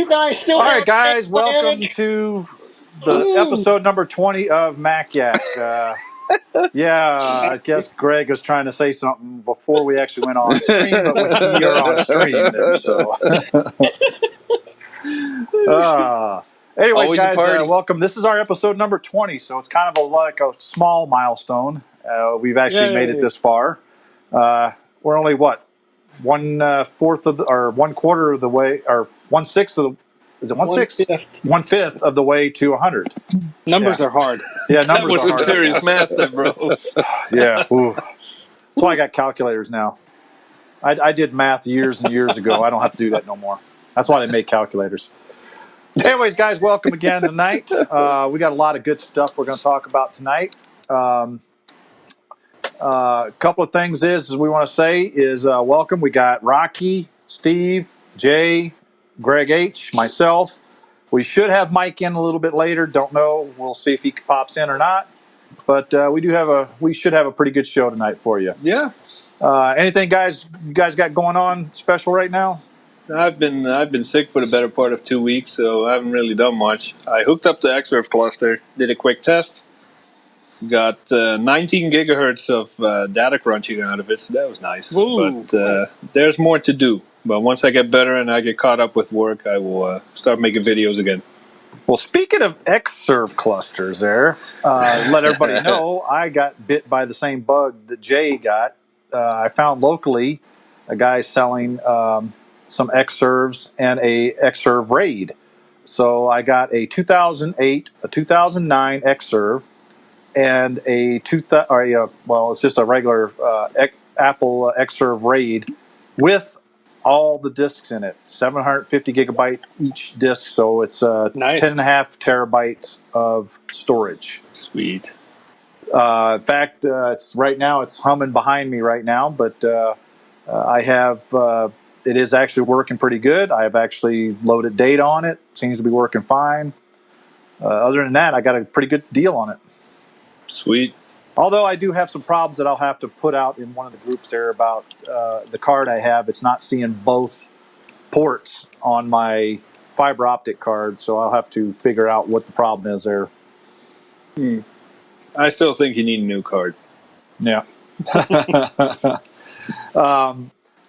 guys still All have right, guys, welcome advantage? to the episode number 20 of Mac Yak. I guess Greg was trying to say something before we actually went on stream, but we are on stream there, so. Anyways, Always a guys, party. welcome. This is our episode number 20, so it's kind of like a small milestone. We've actually made it this far. We're only, one quarter of the way, or 1/6 of the, is it 1/6? 1/5. 1/5 of the way to 100. Numbers are hard. Yeah, That numbers was are some hard. serious math there, bro. Yeah, ooh. That's why I got calculators now. I did math years and years ago. I don't have to do that no more. That's why they make calculators. Anyways, guys, welcome again tonight. We got a lot of good stuff we're going to talk about tonight. A couple of things we want to say is welcome. We got Rocky, Steve, Jay, Greg H, myself. We should have Mike in a little bit later. Don't know. We'll see if he pops in or not. But we should have a pretty good show tonight for you. Yeah. Anything, guys? You guys got going on special right now? I've been sick for the better part of 2 weeks, so I haven't really done much. I hooked up the Xserve cluster, did a quick test, got 19 gigahertz of data crunching out of it, so that was nice. Ooh. But there's more to do. But once I get better and I get caught up with work, I will start making videos again. Well, speaking of Xserve clusters there, let everybody know I got bit by the same bug that Jay got. I found locally a guy selling some Xserves and a Xserve RAID. So I got a 2008, a 2009 Xserve, and it's just a regular Apple Xserve RAID with all the discs in it, 750 gigabyte each disc, so it's Nice. 10.5 terabytes of storage. Sweet. In fact, it's humming behind me right now, but I have it is actually working pretty good. I have actually loaded data on it. Seems to be working fine. Other than that, I got a pretty good deal on it. Sweet. Although I do have some problems that I'll have to put out in one of the groups there about the card I have. It's not seeing both ports on my fiber optic card, so I'll have to figure out what the problem is there. I still think you need a new card. Yeah.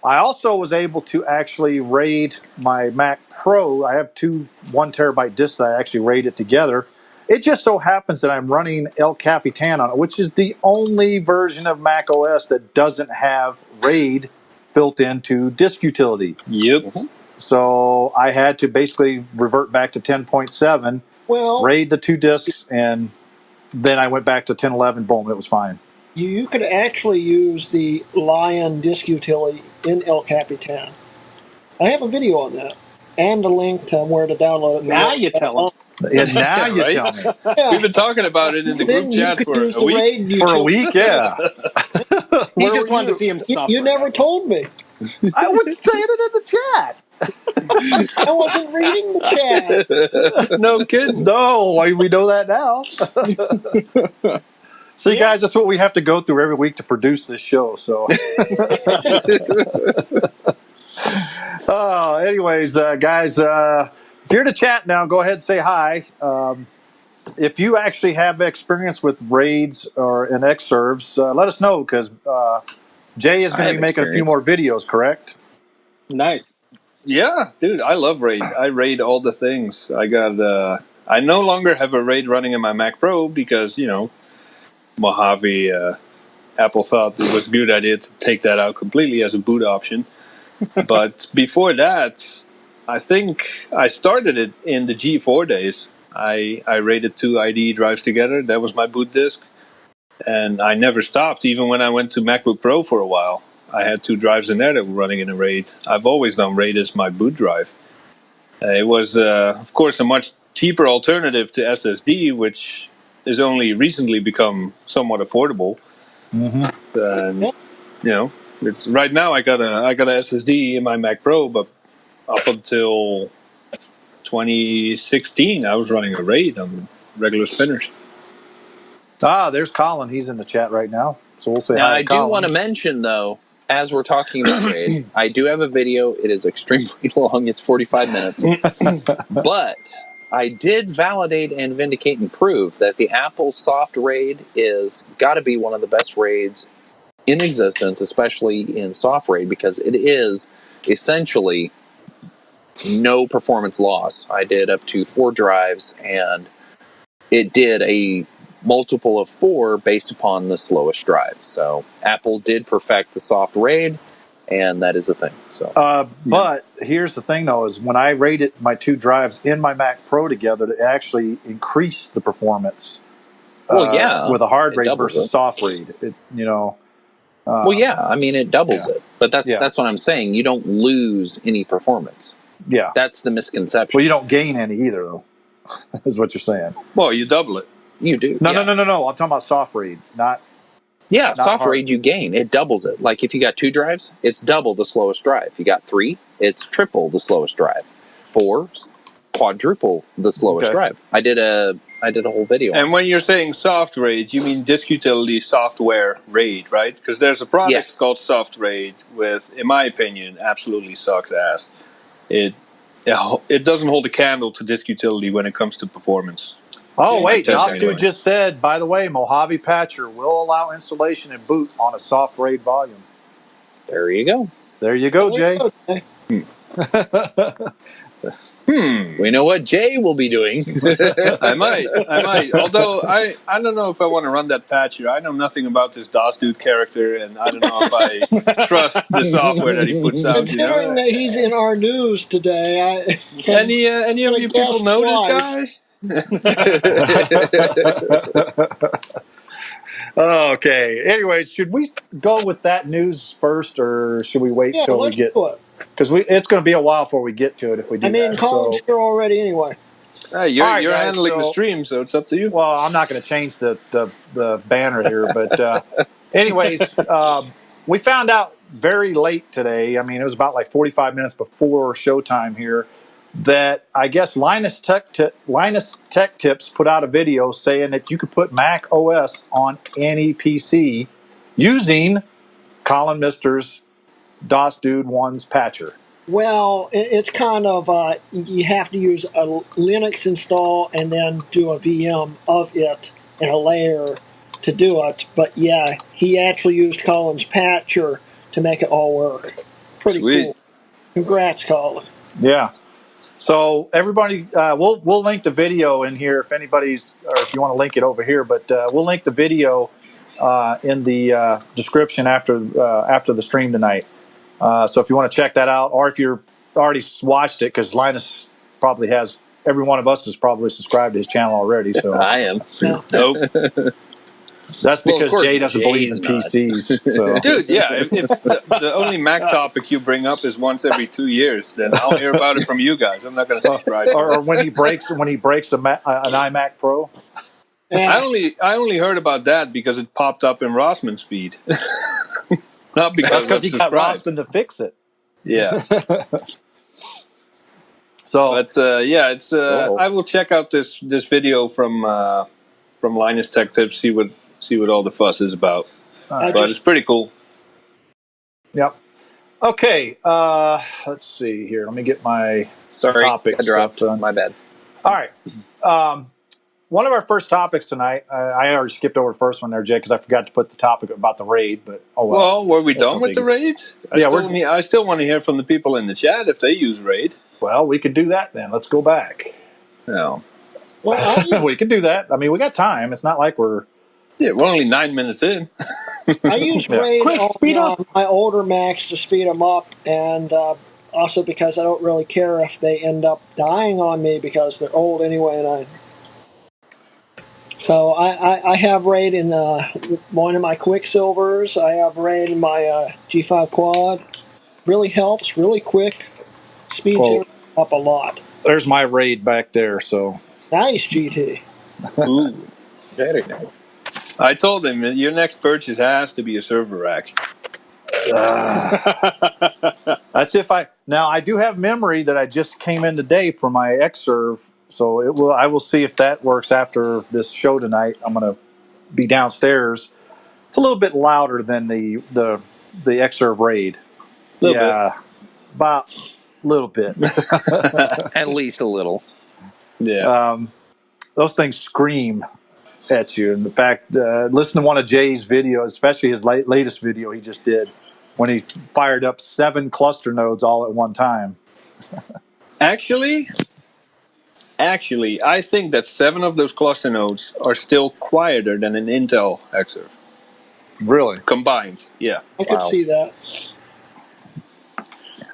I also was able to actually RAID my Mac Pro. I have two 1 terabyte disks that I actually RAID together. It just so happens that I'm running El Capitan on it, which is the only version of Mac OS that doesn't have RAID built into disk utility. Yep. So I had to basically revert back to 10.7, Well, RAID the two disks, and then I went back to 10.11. Boom, it was fine. you could actually use the Lion disk utility in El Capitan. I have a video on that and a link to where to download it. Now you tell them. And now you Right? tell me. Yeah. We've been talking about it in the Then group you chat could for use a the week. RAID For a utility. week, yeah. He Where just were wanted to you? see him suffer. You never told me. I was saying it in the chat. I wasn't reading the chat. No kidding. No, we know that now. See, Yeah. guys, that's what we have to go through every week to produce this show. So, anyways, guys, if you're in the chat now, go ahead and say hi. If you actually have experience with RAIDs or an Xserves, let us know because Jay is I going to have be making a few experience. more videos. Correct? Nice. Yeah, dude, I love RAID. I RAID all the things. I no longer have a RAID running in my Mac Pro because, Mojave, Apple thought it was a good idea to take that out completely as a boot option. But before that, I think I started it in the G4 days. I RAIDed two IDE drives together. That was my boot disk. And I never stopped, even when I went to MacBook Pro for a while. I had two drives in there that were running in a RAID. I've always done RAID as my boot drive. It was, of course, a much cheaper alternative to SSD, which has only recently become somewhat affordable. Right now I got a SSD in my Mac Pro, but up until 2016, I was running a RAID on regular spinners. There's Colin. He's in the chat right now. So we'll say Now, hi I to do Colin. want to mention, though, as we're talking about RAID, I do have a video. It is extremely long. It's 45 minutes. But I did validate and vindicate and prove that the Apple Soft RAID is got to be one of the best RAIDs in existence, especially in soft RAID, because it is essentially no performance loss. I did up to 4 drives, and it did a multiple of 4 based upon the slowest drive. So Apple did perfect the soft RAID, and that is a thing. So, but here's the thing, though, is when I rated my 2 drives in my Mac Pro together, it actually increased the performance. With a hard RAID versus it. soft RAID. I mean, it doubles it. But that's what I'm saying. You don't lose any performance. Yeah. That's the misconception. Well, you don't gain any either, though, is what you're saying. Well, you double it. You do. No. I'm talking about soft RAID, not. Yeah, soft hard. RAID you gain. It doubles it. Like if you got 2 drives, it's double the slowest drive. If you got 3, it's triple the slowest drive. 4, quadruple the slowest drive. I did a whole video. And when you're saying soft RAID, you mean disk utility software RAID, right? Because there's a product called Soft RAID with, in my opinion, absolutely sucks ass. It doesn't hold a candle to disk utility when it comes to performance. Oh, wait. Anyway. Dude just said, by the way, Mojave Patcher will allow installation and boot on a soft RAID volume. There you go. There you go, Jay. We know what Jay will be doing. I might. Although I don't know if I want to run that patcher. I know nothing about this DOS dude character, and I don't know if I trust the software that he puts out. Considering that he's in our news today, any of you people know this guy? Okay. Anyways, should we go with that news first, or should we wait till we get? Because it's going to be a while before we get to it if we do. I mean, Colin's here already anyway. You're handling the stream, so it's up to you. Well, I'm not going to change the banner here, but anyways, we found out very late today. I mean, it was about like 45 minutes before showtime here, that I guess Linus Tech Tips put out a video saying that you could put Mac OS on any PC using Colin Mister's DOS Dude 1's patcher. Well, it's kind of, you have to use a Linux install and then do a VM of it and a layer to do it. But yeah, he actually used Colin's patcher to make it all work. Pretty cool. Congrats, Colin. Yeah. So everybody, we'll link the video in here if anybody's, or if you want to link it over here. But we'll link the video in the description after the stream tonight. So if you want to check that out, or if you're already watched it, because Linus probably has, every one of us is probably subscribed to his channel already. So I am. Nope. That's because Jay doesn't believe in PCs. So. Dude, yeah. If the only Mac topic you bring up is once every 2 years, then I'll hear about it from you guys. I'm not going to subscribe. Or when he breaks an iMac Pro. Yeah. I only heard about that because it popped up in Rossman's feed. Not because he got Rossman to fix it. Yeah. But it's. I will check out this video from Linus Tech Tips. See what all the fuss is about. But it's pretty cool. Yep. Okay. Let's see here. Let me get my topic stuff done. My bad. All right. One of our first topics tonight, I already skipped over the first one there, Jay, because I forgot to put the topic about the raid. But well, were we done with the raid? I still want to hear from the people in the chat if they use raid. Well, we could do that then. Let's go back. No. Well, we can do that. I mean, we got time. It's not like we're... Yeah, we're only 9 minutes in. I use RAID on my older Macs to speed them up, and also because I don't really care if they end up dying on me because they're old anyway. So I have RAID in one of my Quicksilvers. I have RAID in my G5 Quad. Really helps, really quick. Speeds it up a lot. There's my RAID back there. So nice, GT. Ooh, very nice. I told him your next purchase has to be a server rack. That's if I do have memory that I just came in today for my Xserve, so I will see if that works after this show tonight. I'm going to be downstairs. It's a little bit louder than the the Xserve RAID. Little yeah, about a little bit. At least a little. Yeah. Those things scream at you. In fact, listen to one of Jay's videos, especially his latest video he just did, when he fired up 7 cluster nodes all at one time. Actually, I think that 7 of those cluster nodes are still quieter than an Intel Xserve Really? combined. Yeah. I could Wow. see that.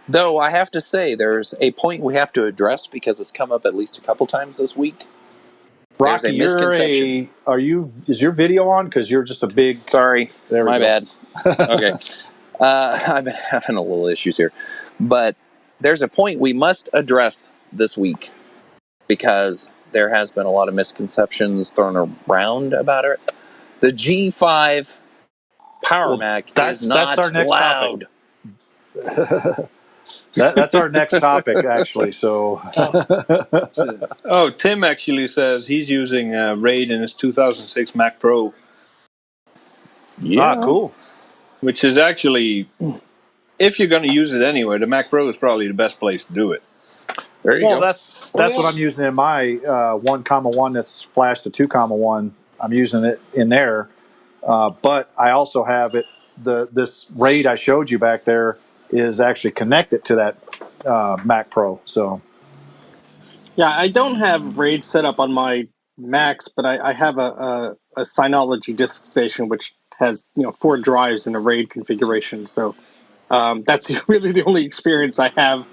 Though I have to say, there's a point we have to address because it's come up at least a couple times this week. There's Rocky, a misconception. is your video on? Because you're just a big. Sorry, There we my go. bad. Okay. I've been having a little issues here. But there's a point we must address this week because there has been a lot of misconceptions thrown around about it. The G5 Power Mac is not that's our next loud. topic. That's our next topic, actually. So, Oh, Tim actually says he's using RAID in his 2006 Mac Pro, Yeah. cool. which is actually, if you're going to use it anywhere, the Mac Pro is probably the best place to do it. There you Well, go. that's what I'm using in my 1,1 that's flashed to 2,1. I'm using it in there, but I also have it. This RAID I showed you back there is actually connected to that Mac Pro. So Yeah, I don't have RAID set up on my Macs, but I have a Synology disk station which has 4 drives in a RAID configuration. So that's really the only experience I have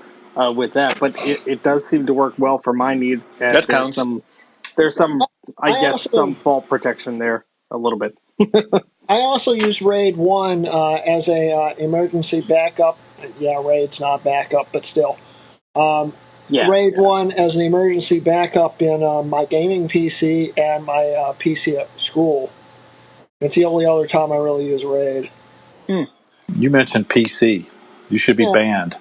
with that. But it does seem to work well for my needs. And That counts. There's some I guess also- some fault protection there a little bit. I also use RAID 1 as a emergency backup. Yeah, RAID's not backup, but still. RAID 1 as an emergency backup in my gaming PC and my PC at school. It's the only other time I really use RAID. you mentioned PC. You should be Yeah. banned.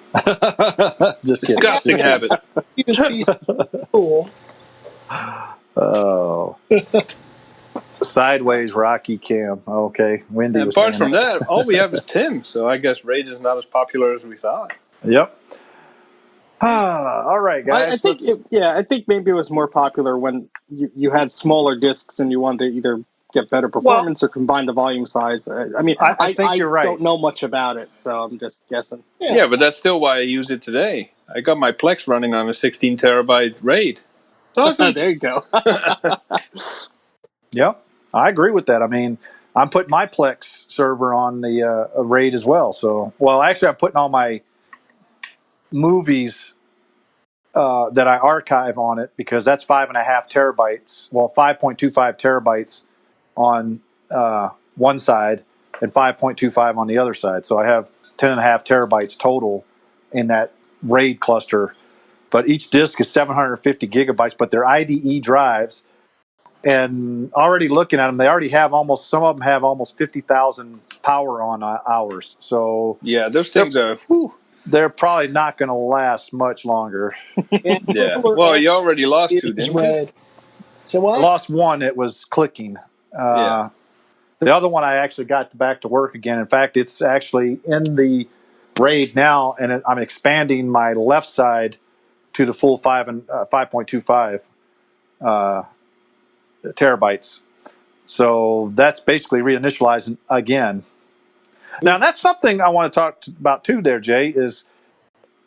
Just kidding. Disgusting habit. Use PC at school. Oh. Sideways Rocky Cam. Okay. Wendy was Apart saying from that, all we have is Tim, so I guess RAID is not as popular as we thought. Yep. All right, guys. I think I think maybe it was more popular when you had smaller discs and you wanted to either get better performance or combine the volume size. I mean, I think you're right. don't know much about it, so I'm just guessing. Yeah, but that's still why I use it today. I got my Plex running on a 16 terabyte RAID. Awesome. There you go. Yep. I agree with that. I mean, I'm putting my Plex server on the RAID as well. So, well, actually, I'm putting all my movies that I archive on it because that's 5.5 terabytes. Well, 5.25 terabytes on one side and 5.25 on the other side. So I have 10.5 terabytes total in that RAID cluster. But each disk is 750 gigabytes, but they're IDE drives. And already looking at them, they already have some of them have almost 50,000 power on hours. So Yeah, those things are. they're probably not going to last much longer. Yeah. Well, you already lost 2, didn't you? RAID. So I what? lost one. It was clicking. Yeah. The other one I actually got back to work again. In fact, it's actually in the RAID now, and I'm expanding my left side to the full 5.25 terabytes. So that's basically reinitializing again. Now, that's something I want to talk about too there, Jay, is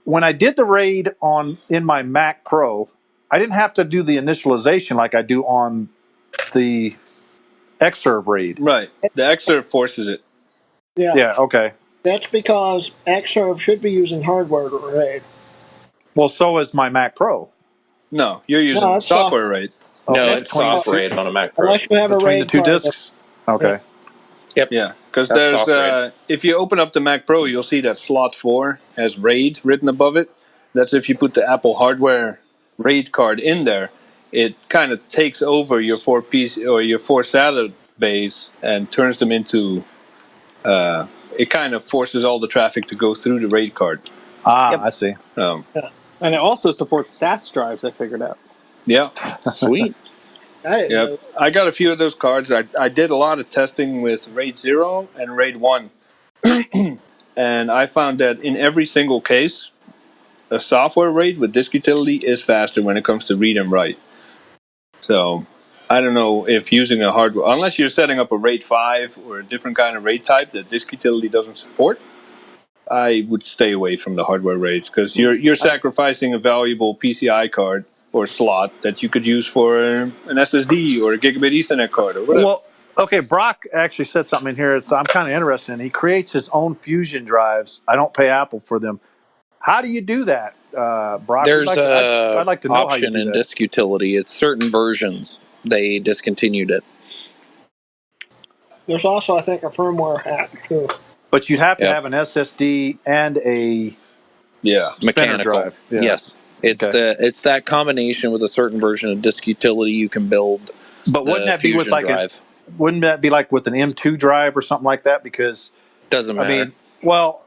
when I did the RAID in my Mac Pro, I didn't have to do the initialization like I do on the Xserve RAID. Right. The Xserve forces it. Yeah. Yeah, okay. That's because Xserve should be using hardware to RAID. Well, so is my Mac Pro. No, you're using No, it's software RAID. No, Okay. it's soft RAID on a Mac Pro. Unless you have a Between RAID the two card. discs? Okay. Yeah, because That's there's soft RAID. if you open up the Mac Pro, you'll see that slot 4 has RAID written above it. That's if you put the Apple hardware RAID card in there, it kind of takes over your 4 piece or your 4 SATA bays and turns them into. It kind of forces all the traffic to go through the RAID card. Yep. I see. And it also supports SAS drives, I figured out. Yeah. Sweet. I didn't know. Yep. I got a few of those cards. I did a lot of testing with RAID 0 and RAID 1. and I found that in every single case, a software RAID with disk utility is faster when it comes to read and write. So I don't know if using a hardware, unless you're setting up a RAID 5 or a different kind of RAID type that disk utility doesn't support, I would stay away from the hardware RAIDs because you're sacrificing a valuable PCI card or slot that you could use for an SSD or a gigabit Ethernet card or whatever. Well, okay, Brock actually said something in here. I'm kind of interested in. He creates his own Fusion drives. I don't pay Apple for them. How do you do that, Brock? There's I'd like to know how you option do in that. disk utility. It's certain versions. They discontinued it. There's also, I think, a firmware hack too. But you'd have to Yep. have an SSD and a Yeah. spinner Mechanical. drive. Yeah. Yes. It's Okay. it's that combination with a certain version of disk utility you can build. But wouldn't the that be with Fusion like drive. wouldn't that be like with an M2 drive or something like that? Because Doesn't matter. I mean, well,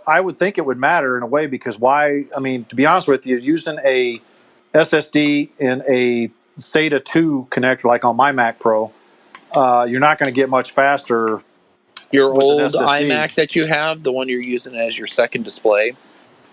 I would think it would matter in a way because why? I mean, to be honest with you, using a SSD in a SATA 2 connector like on my Mac Pro, you're not going to get much faster. Your with an old SSD. iMac that you have, the one you're using as your second display,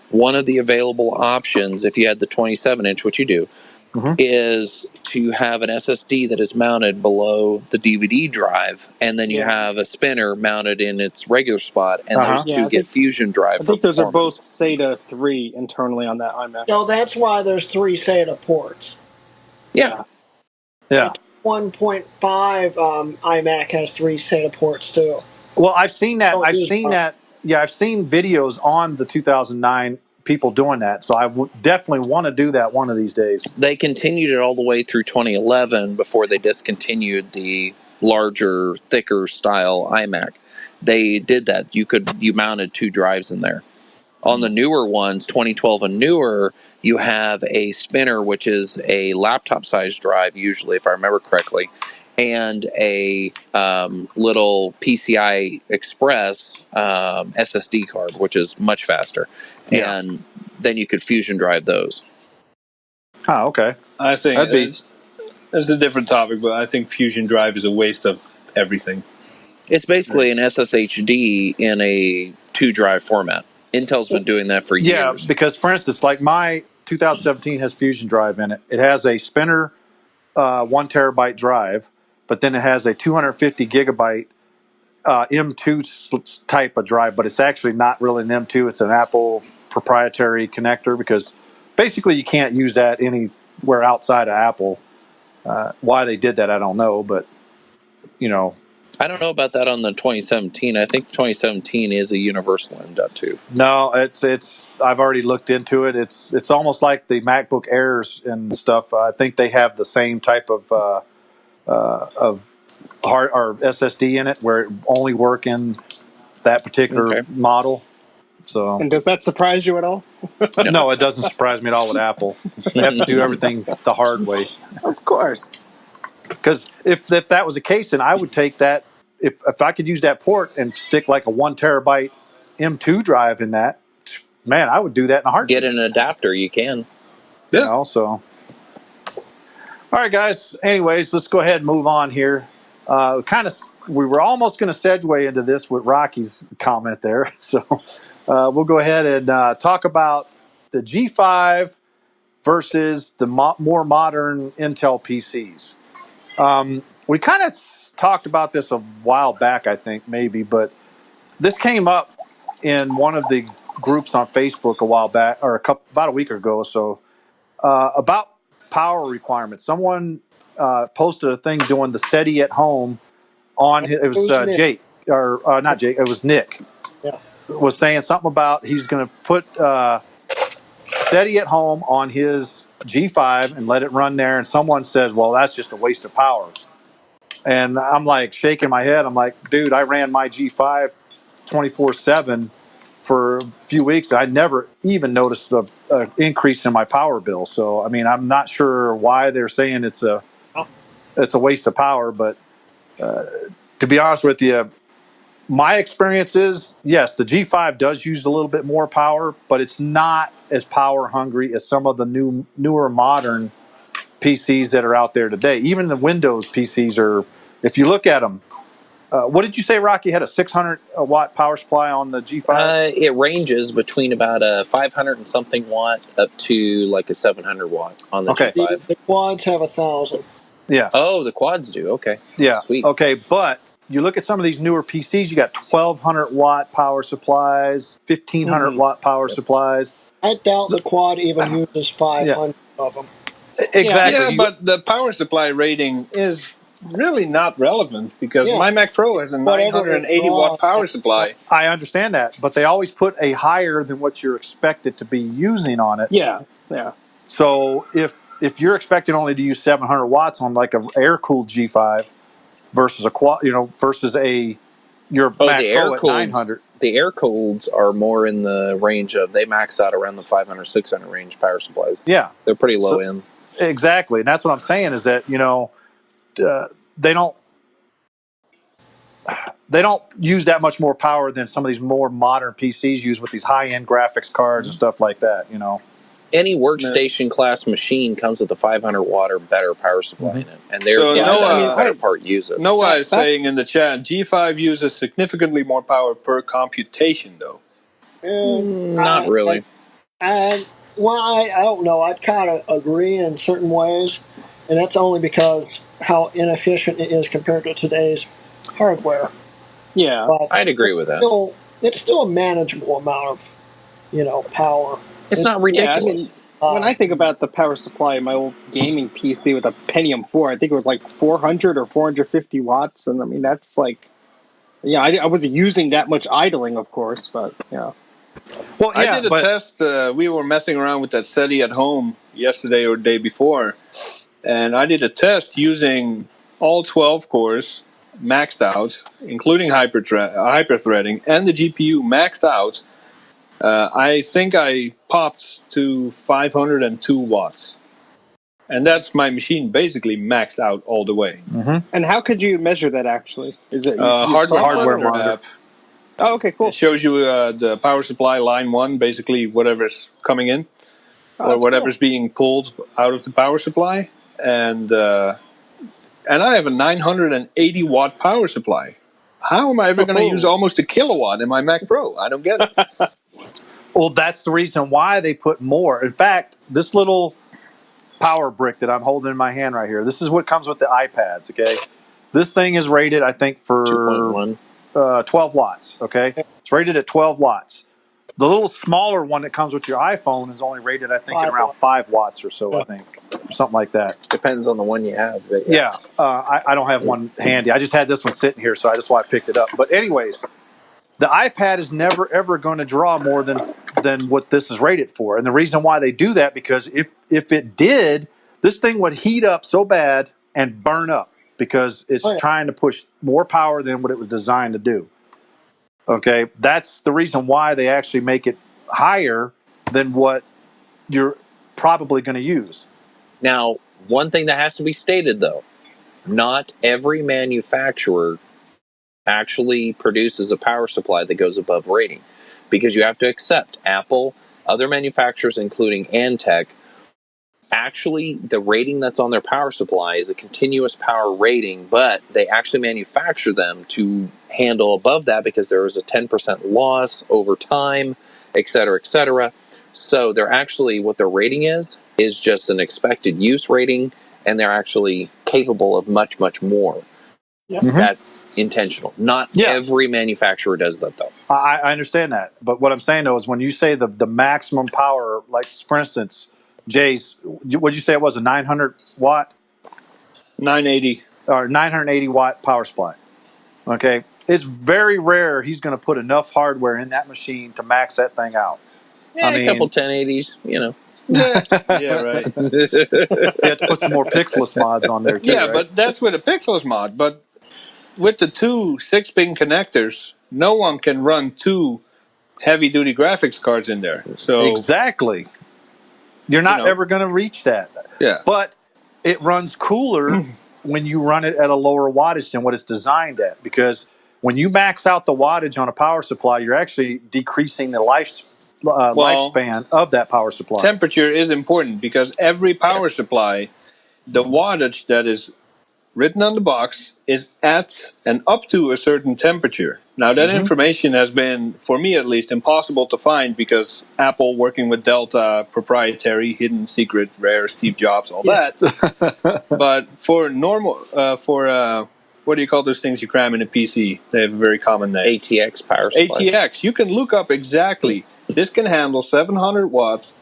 one of the available options, if you had the 27-inch, which you do, Mhm. is to have an SSD that is mounted below the DVD drive, and then you Yeah. have a spinner mounted in its regular spot, and Uh-huh. those two Yeah, I get think- Fusion drive I for think those are both performance. SATA 3 internally on that iMac. So that's why there's 3 SATA ports. Yeah. Yeah. 1.5 iMac has 3 SATA ports too. Well, I've seen that. Don't I've use seen Brock. that. Yeah, I've seen videos on the 2009 people doing that. So I definitely want to do that one of these days. They continued it all the way through 2011 before they discontinued the larger, thicker style iMac. They did that. You mounted 2 drives in there. On the newer ones, 2012 and newer, you have a spinner, which is a laptop sized drive, usually, if I remember correctly, and a little PCI Express SSD card, which is much faster. Yeah. And then you could Fusion drive those. Oh, okay. I think That'd be- it's a different topic, but I think Fusion Drive is a waste of everything. It's basically an SSHD in a 2 drive format. Intel's been doing that for Yeah, years. because for instance, like my 2017 has Fusion Drive in it. It has a spinner 1 terabyte drive, but then it has a 250 gigabyte M2 type of drive, but it's actually not really an M2. It's an Apple proprietary connector because basically you can't use that anywhere outside of Apple. Why they did that, I don't know, but you know, I don't know about that on the 2017. I think 2017 is a universal M.2. no, it's. I've already looked into it. It's almost like the MacBook Airs and stuff. I think they have the same type of hard or SSD in it, where it only work in that particular Okay. model. So And does that surprise you at all? no, it doesn't surprise me at all with Apple. They have to do everything the hard way. Of course. Because if that was the case, then I would take that. If I could use that port and stick like a 1 terabyte M2 drive in that, man, I would do that in a heartbeat. Get an adapter, you can. You know, so. All right, guys. Anyways, let's go ahead and move on here. We were almost going to segue into this with Rocky's comment there. So we'll go ahead and talk about the G5 versus the more modern Intel PCs. We kind of talked about this a while back, I think, maybe, but this came up in one of the groups on Facebook a while back, or about a week ago or so, about power requirements. Someone posted a thing doing the SETI at home on it was Nick. Jake, or not Jake, it was Nick. Yeah. Was saying something about he's going to put SETI at home on his G5 and let it run there, and someone says, well, that's just a waste of power. And I'm like shaking my head. I'm like, dude, I ran my G5 24/7 for a few weeks. And I never even noticed an increase in my power bill. So, I mean, I'm not sure why they're saying it's a waste of power. But to be honest with you, my experience is, yes, the G5 does use a little bit more power, but it's not as power hungry as some of the newer modern PCs that are out there today. Even the Windows PCs are, if you look at them, What did you say, Rocky? Had a 600 watt power supply on the G5? It ranges between about a 500 and something watt up to like a 700 watt on the Okay. G5. The quads have 1,000. Yeah. Oh, the quads do. Okay. Yeah. Sweet. Okay, but you look at some of these newer PCs, you got 1,200 watt power supplies, 1,500 watt power supplies. I doubt the quad even uses 500 of them. Exactly. Yeah, but the power supply rating is really not relevant because Yeah. my Mac Pro has a Whatever 980 it watt power draws. supply. I understand that, but they always put a higher than what you're expected to be using on it. Yeah, yeah. So if you're expecting only to use 700 watts on like a air cooled G5 versus a quad, versus your Oh, Mac the Pro air at cooleds. 900. The air cooleds are more in the range of, they max out around the 500, 600 range power supplies. Yeah, They're pretty low end. exactly, and that's what I'm saying is that they don't use that much more power than some of these more modern PCs use with these high end graphics cards and stuff like that. Any workstation class machine comes with a 500 watt or better power supply in it, and they're So the Noah- better part use it. Noah is saying in the chat, G5 uses significantly more power per computation, though. Not really. I don't know. I'd kind of agree in certain ways, and that's only because how inefficient it is compared to today's hardware. Yeah. But I'd agree with that. It's still a manageable amount of power. It's not ridiculous. When I think about the power supply of my old gaming PC with a Pentium 4, I think it was like 400 or 450 watts. And I mean, that's like, I wasn't using that much idling, of course, but yeah. Well, yeah, I did a test. We were messing around with that SETI at home yesterday or the day before. And I did a test using all 12 cores maxed out, including hyper-threading, and the GPU maxed out. I think I popped to 502 watts. And that's my machine basically maxed out all the way. And how could you measure that actually? Is it hardware monitor monitor. app. Oh, okay, cool. It shows you the power supply line 1, basically whatever's coming in, or whatever's being pulled out of the power supply. And I have a 980 watt power supply. How am I ever going to use almost a kilowatt in my Mac Pro? I don't get it. Well, that's the reason why they put more. In fact, this little power brick that I'm holding in my hand right here, this is what comes with the iPads, okay? This thing is rated, I think, for 2.1. 12 watts, okay? It's rated at 12 watts. The little smaller one that comes with your iPhone is only rated, I think, at around 5 watts or so, I think. Something like that. Depends on the one you have. But Yeah, I don't have one handy. I just had this one sitting here, so that's why I picked it up. But anyways, the iPad is never, ever going to draw more than what this is rated for. And the reason why they do that, because if it did, this thing would heat up so bad and burn up because it's trying to push more power than what it was designed to do. Okay, that's the reason why they actually make it higher than what you're probably going to use. Now, one thing that has to be stated, though, not every manufacturer actually produces a power supply that goes above rating, because you have to accept Apple, other manufacturers, including Antec, actually the rating that's on their power supply is a continuous power rating, but they actually manufacture them to handle above that because there is a 10% loss over time, et cetera, et cetera. So they're actually, what their rating is just an expected use rating, and they're actually capable of much, much more. Yep. That's intentional. Not every manufacturer does that, though. I understand that. But what I'm saying, though, is when you say the maximum power, like, for instance, Jay's, what'd you say it was, a 900 watt? 980. Or 980 watt power supply. Okay? It's very rare he's going to put enough hardware in that machine to max that thing out. Yeah, a couple 1080s, Yeah, right. You have to put some more Pixelus mods on there, too, right? But that's with a Pixelus mod. But with the two 6-pin connectors, no one can run two heavy-duty graphics cards in there. So Exactly. You're not ever going to reach that. Yeah. But it runs cooler when you run it at a lower wattage than what it's designed at. Because when you max out the wattage on a power supply, you're actually decreasing the lifespan of that power supply. Temperature is important because every power supply, the wattage that is written on the box is at and up to a certain temperature. Now, that information has been, for me at least, impossible to find because Apple, working with Delta, proprietary, hidden, secret, rare, Steve Jobs, all that. But for normal, what do you call those things you cram in a PC? They have a very common name. ATX power supply. ATX. You can look up exactly. This can handle 700 watts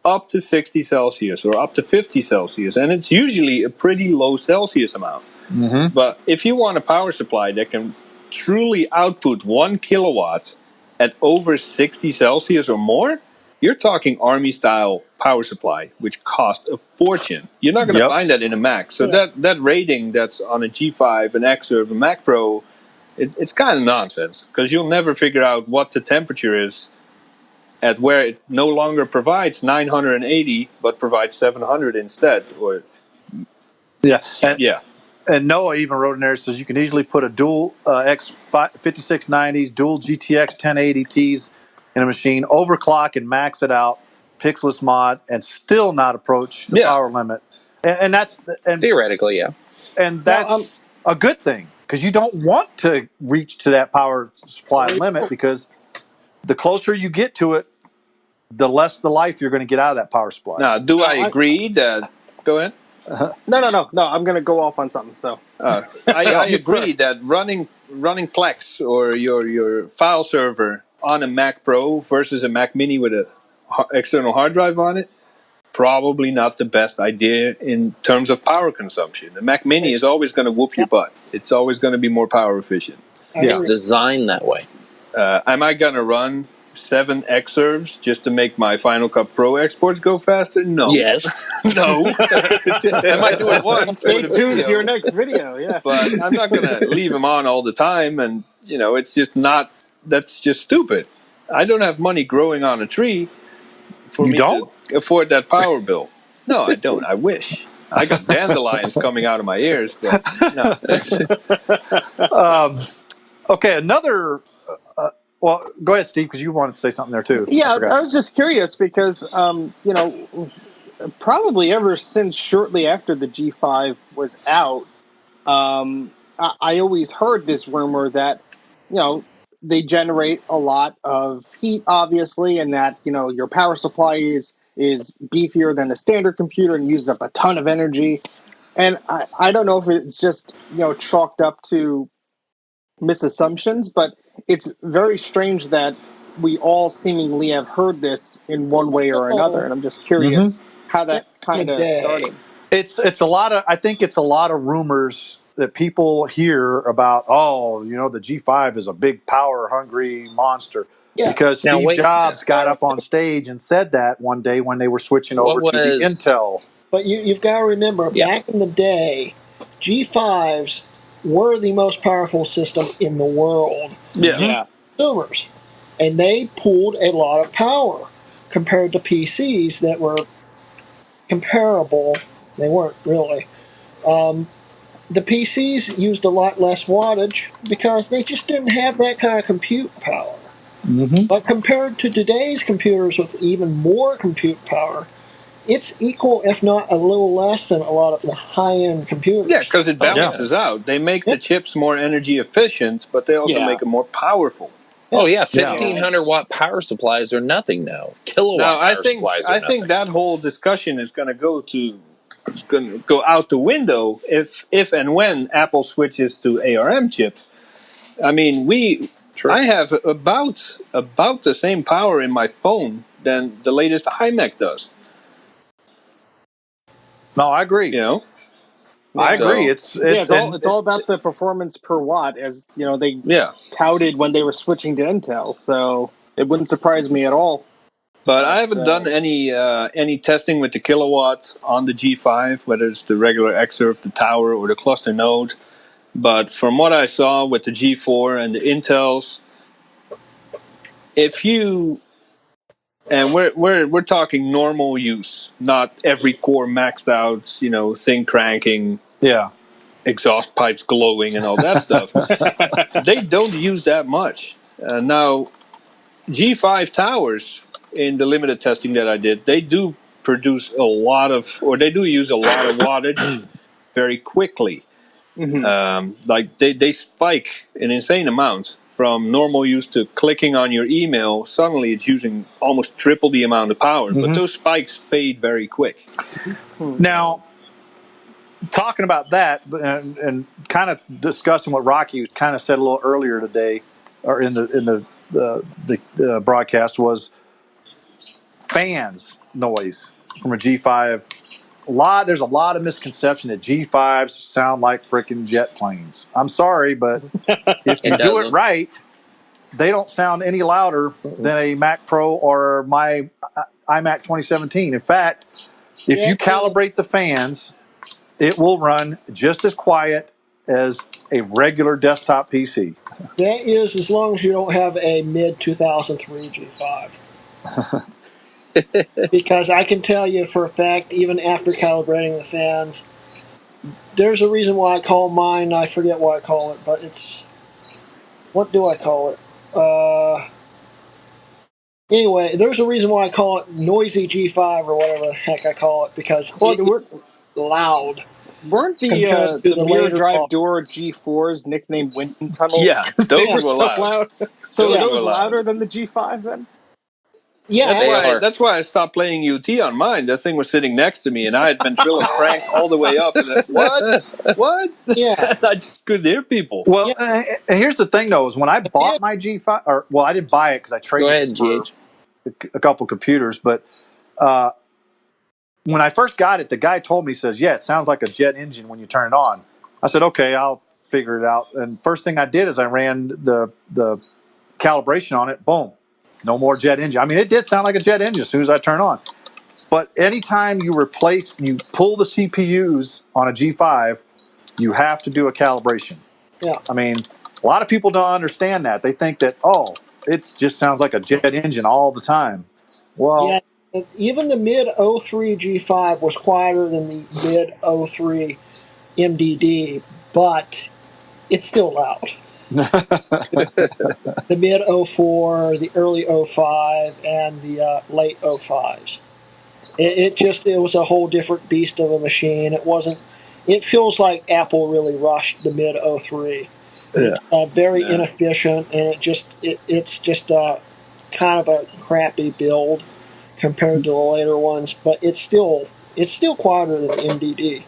up to 60 Celsius or up to 50 Celsius, and it's usually a pretty low Celsius amount. But if you want a power supply that can truly output 1 kilowatt at over 60 Celsius or more, you're talking Army-style power supply, which costs a fortune. You're not going to find that in a Mac. So that rating that's on a G5, an Xserve, a Mac Pro, it's kind of nonsense because you'll never figure out what the temperature is at where it no longer provides 980 but provides 700 instead. Or And Noah even wrote in there, says you can easily put a dual X5690s, dual GTX 1080Ts in a machine, overclock and max it out, pixelless mod, and still not approach the power limit. And that's Theoretically, yeah. And that's a good thing because you don't want to reach to that power supply limit because the closer you get to it, the less the life you're going to get out of that power supply. Now, do I agree that... Go ahead. No. I'm going to go off on something. So I agree that running Plex or your file server on a Mac Pro versus a Mac Mini with an external hard drive on it, probably not the best idea in terms of power consumption. The Mac Mini is always going to whoop your butt. It's always going to be more power efficient. It's designed that way. Am I going to run 7 Xserves just to make my Final Cut Pro exports go faster? No. Yes. No. I might do it once. stay tuned to your next video. Yeah. But I'm not going to leave them on all the time. And, it's just not, that's just stupid. I don't have money growing on a tree for me to afford that power bill. No, I don't. I wish. I got dandelions coming out of my ears, but no. Okay, another... well, go ahead, Steve, because you wanted to say something there, too. Yeah, I was just curious because, probably ever since shortly after the G5 was out, I always heard this rumor that, they generate a lot of heat, obviously, and that, your power supply is beefier than a standard computer and uses up a ton of energy. And I don't know if it's just, chalked up to misassumptions, but it's very strange that we all seemingly have heard this in one way or another. And I'm just curious how that kind of started. It's a lot of, I think it's a lot of rumors that people hear about, the G5 is a big power hungry monster. Yeah. Because Steve Jobs got up on stage and said that one day when they were switching over to the Intel. But you've got to remember, back in the day, G5s were the most powerful system in the world. Yeah. Consumers. And they pulled a lot of power compared to PCs that were comparable. They weren't really. The PCs used a lot less wattage because they just didn't have that kind of compute power. But compared to today's computers with even more compute power, it's equal, if not a little less than a lot of the high-end computers. Yeah, because it balances out. They make the chips more energy efficient, but they also make them more powerful. Oh yeah, 1,500-watt power supplies are nothing now. Kilowatt power supplies are nothing. I think that whole discussion is going to go out the window if and when Apple switches to ARM chips. I mean, I have about the same power in my phone than the latest iMac does. No, I agree. I agree. It's all about the performance per watt, as they touted when they were switching to Intel. So it wouldn't surprise me at all. But I haven't done any testing with the kilowatts on the G5, whether it's the regular Xserve, the Tower, or the cluster node. But from what I saw with the G4 and the Intels, and we're talking normal use, not every core maxed out, thing cranking, exhaust pipes glowing, and all that stuff. They don't use that much. Now, G5 towers, in the limited testing that I did, they do produce they do use a lot of wattage very quickly. Like they spike an insane amount from normal use to clicking on your email. Suddenly, it's using almost triple the amount of power, but those spikes fade very quick. Now, talking about that and kind of discussing what Rocky kind of said a little earlier today, or in the broadcast, was fans noise from a G5. There's a lot of misconception that G5s sound like freaking jet planes. I'm sorry, but if you do it right, they don't sound any louder than a Mac Pro or my iMac 2017. In fact, if you calibrate the fans, it will run just as quiet as a regular desktop PC. That is, as long as you don't have a mid 2003 G5. Because I can tell you for a fact, even after calibrating the fans, there's a reason why I call mine. I forget what I call it, but it's, what do I call it? Anyway, there's a reason why I call it noisy G5 or whatever the heck I call it, because it's loud. Weren't the rear drive door G4s nicknamed wind tunnels? Yeah, those were so loud. So are those louder than the G5 then? Yeah, that's why I stopped playing UT on mine. That thing was sitting next to me, and I had ventrilo cranked all the way up. And what? Yeah, I just couldn't hear people. Well, and here's the thing though: is when I bought my G5, I didn't buy it because I traded for a couple computers. But when I first got it, the guy told me, says, "Yeah, it sounds like a jet engine when you turn it on." I said, "Okay, I'll figure it out." And first thing I did is I ran the calibration on it. Boom. No more jet engine. I mean, it did sound like a jet engine as soon as I turn on. But anytime you pull the CPUs on a G5, you have to do a calibration. Yeah. I mean, a lot of people don't understand that. They think that, it just sounds like a jet engine all the time. Well, yeah, even the mid 03 G5 was quieter than the mid 03 MDD, but it's still loud. The mid 04, the early 05, and the late 05s. It was a whole different beast of a machine. It feels like Apple really rushed the mid 03. Yeah. It's very inefficient, and it's just kind of a crappy build compared to the later ones, but it's still quieter than MDD.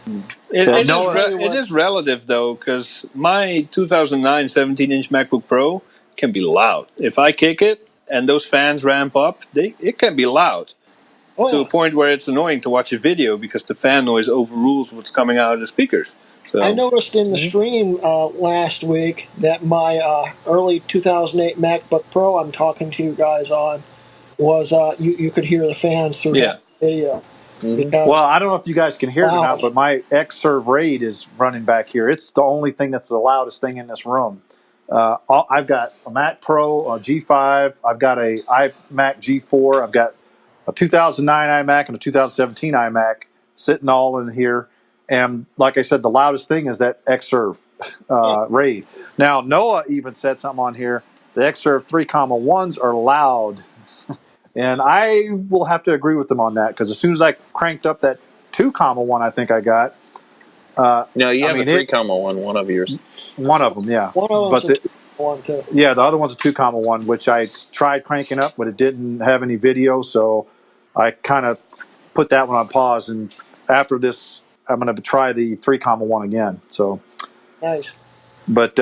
It is relative though, because my 2009 17-inch MacBook Pro can be loud. If I kick it and those fans ramp up, it can be loud to a point where it's annoying to watch a video because the fan noise overrules what's coming out of the speakers. So. I noticed in the stream last week that my early 2008 MacBook Pro I'm talking to you guys on was you could hear the fans through that video. Well, I don't know if you guys can hear it or not, but my Xserve RAID is running back here. It's the only thing that's the loudest thing in this room. I've got a Mac Pro, a G5. I've got a iMac G4. I've got a 2009 iMac and a 2017 iMac sitting all in here. And like I said, the loudest thing is that Xserve RAID. Now, Noah even said something on here. The Xserve 3,1s are loud. And I will have to agree with them on that because as soon as I cranked up that 2,1 I think I got. No, you have a 3,1, one of yours. One of them, yeah. One of them's a 2,1 too. Yeah, the other one's a 2,1, which I tried cranking up, but it didn't have any video, so I kind of put that one on pause. And after this, I'm going to try the 3,1 again. So nice. But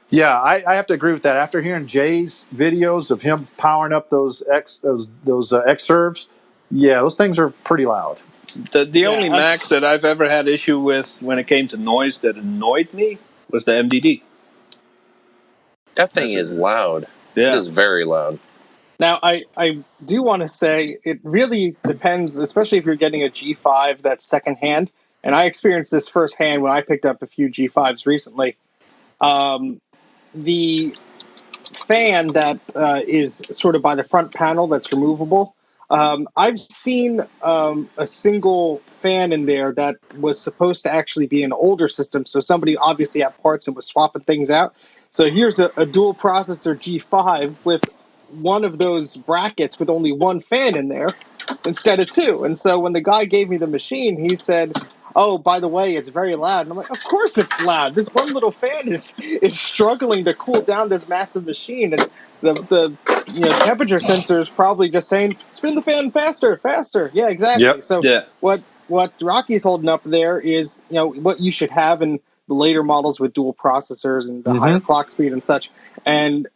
yeah, I have to agree with that. After hearing Jay's videos of him powering up those Xserves, yeah, those things are pretty loud. The only Mac that I've ever had issue with when it came to noise that annoyed me was the MDD. That thing is loud. Yeah. It is very loud. Now, I do want to say it really depends, especially if you're getting a G5 that's secondhand. And I experienced this firsthand when I picked up a few G5s recently. The fan that is sort of by the front panel that's removable, I've seen a single fan in there that was supposed to actually be an older system. So somebody obviously had parts and was swapping things out. So here's a dual processor G5 with one of those brackets with only one fan in there instead of two. And so when the guy gave me the machine, he said, oh, by the way, it's very loud. And I'm like, of course it's loud. This one little fan is struggling to cool down this massive machine, and the temperature sensor is probably just saying, spin the fan faster, faster. Yeah, exactly. Yep. So Yeah. what Rocky's holding up there is what you should have in the later models with dual processors and the higher clock speed and such. And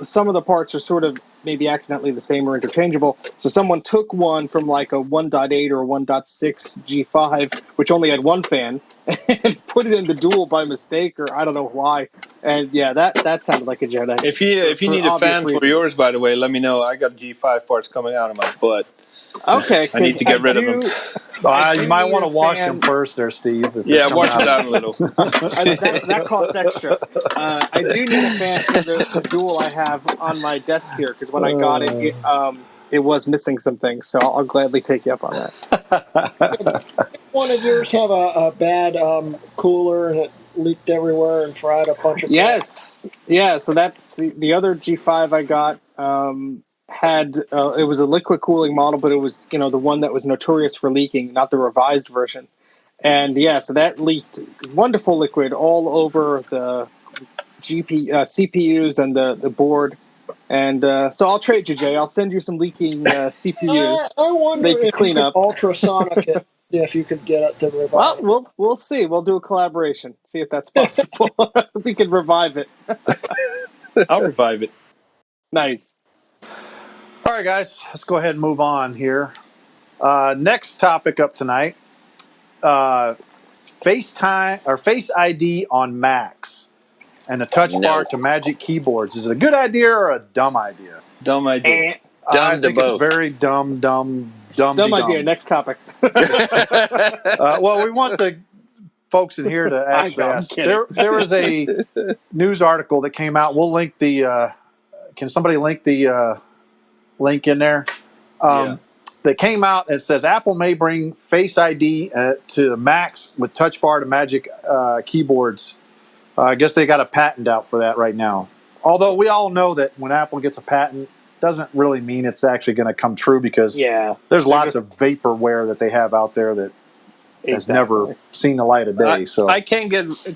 some of the parts are sort of maybe accidentally the same or interchangeable. So someone took one from like a 1.8 or 1.6 G5, which only had one fan, and put it in the dual by mistake, or I don't know why. And yeah, that sounded like a Jedi. If you need a fan for yours, by the way, let me know. I got G5 parts coming out of my butt. Okay, I need to get rid of them. You might want to wash them first there, Steve. Yeah, wash them down a little. That costs extra. I do need a fan for the dual I have on my desk here, because when I got it was missing some things, so I'll gladly take you up on that. One of yours have a bad cooler and it leaked everywhere and fried a bunch of Yes. Yeah, so that's the other G5 I got. Had it was a liquid cooling model, but it was the one that was notorious for leaking, not the revised version. And yeah, so that leaked wonderful liquid all over the CPUs and the board. And so I'll trade you, Jay. I'll send you some leaking CPUs. I wonder They can if clean you could up. ultrasonic it, if you could get it to revive. Well, we'll see. We'll do a collaboration. See if that's possible. We can revive it. I'll revive it. Nice. All right, guys, let's go ahead and move on here. Next topic up tonight: FaceTime or Face ID on Macs and a touch bar to Magic keyboards. Is it a good idea or a dumb idea? Dumb idea. Dumb I think to both. it's very dumb. Dumb idea. Next topic. Well, we want the folks in here to actually ask. There was a news article that came out. We'll link the. Can somebody link the link in there? That came out and says Apple may bring Face ID to Macs with touch bar to Magic keyboards. I guess they got a patent out for that right now. Although we all know that when Apple gets a patent, doesn't really mean it's actually going to come true, because there's lots of vaporware that they have out there that has never seen the light of day. So I can't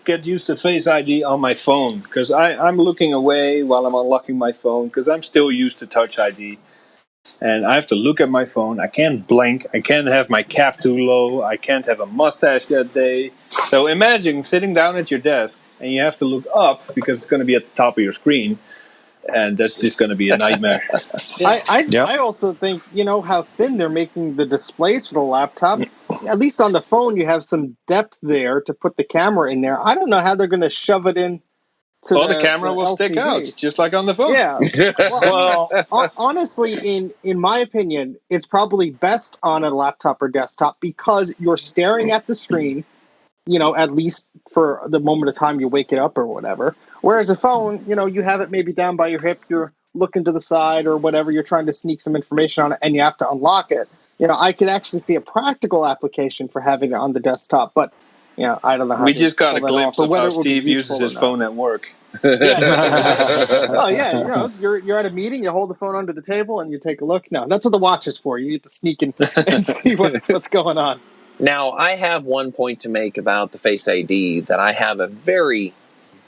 get used to Face ID on my phone, because I'm looking away while I'm unlocking my phone, because I'm still used to Touch ID. And I have to look at my phone. I can't blink. I can't have my cap too low. I can't have a mustache that day. So imagine sitting down at your desk and you have to look up because it's going to be at the top of your screen. And that's just going to be a nightmare. I also think, how thin they're making the displays for the laptop. At least on the phone, you have some depth there to put the camera in there. I don't know how they're going to shove it in. The camera will stick out, just like on the phone. Yeah. Well, honestly, in my opinion, it's probably best on a laptop or desktop, because you're staring at the screen, at least for the moment of time you wake it up or whatever. Whereas a phone, you have it maybe down by your hip, you're looking to the side or whatever, you're trying to sneak some information on it, and you have to unlock it. I could actually see a practical application for having it on the desktop, but I don't know how. We just got a glimpse of how Steve uses his phone at work. Oh yeah, you're at a meeting, you hold the phone under the table, and you take a look. No, that's what the watch is for. You get to sneak in and see what's going on. Now, I have one point to make about the Face ID that I have a very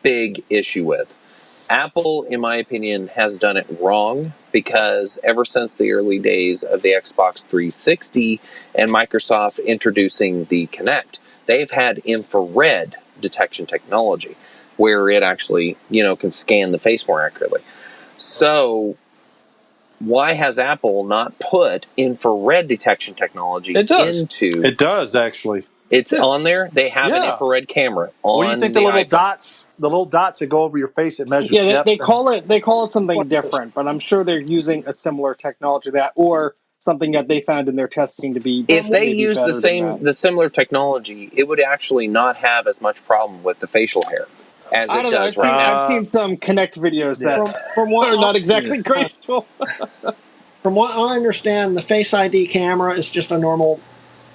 big issue with. Apple, in my opinion, has done it wrong, because ever since the early days of the Xbox 360 and Microsoft introducing the Kinect, they've had infrared detection technology where it actually, can scan the face more accurately. So why has Apple not put infrared detection technology into... It does, actually. It's on there? They have an infrared camera on. What do you think the little dots, that go over your face, it measures depth? Yeah, they call it something different, but I'm sure they're using a similar technology or something that they found in their testing to be. If they use the similar technology, it would actually not have as much problem with the facial hair as it does right now. I've seen some Kinect videos that from what are not exactly graceful. From what I understand, the Face ID camera is just a normal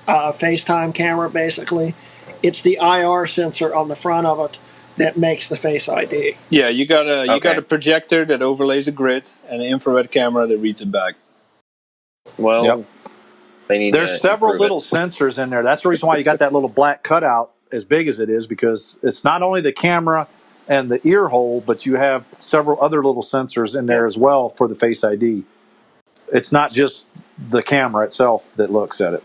FaceTime camera, basically. It's the IR sensor on the front of it that makes the Face ID. Yeah, you got a projector that overlays a grid and an infrared camera that reads it back. Well, They need There's to several improve little it. sensors in there. That's the reason why you got that little black cutout as big as it is, because it's not only the camera and the ear hole, but you have several other little sensors in there as well for the Face ID. It's not just the camera itself that looks at it.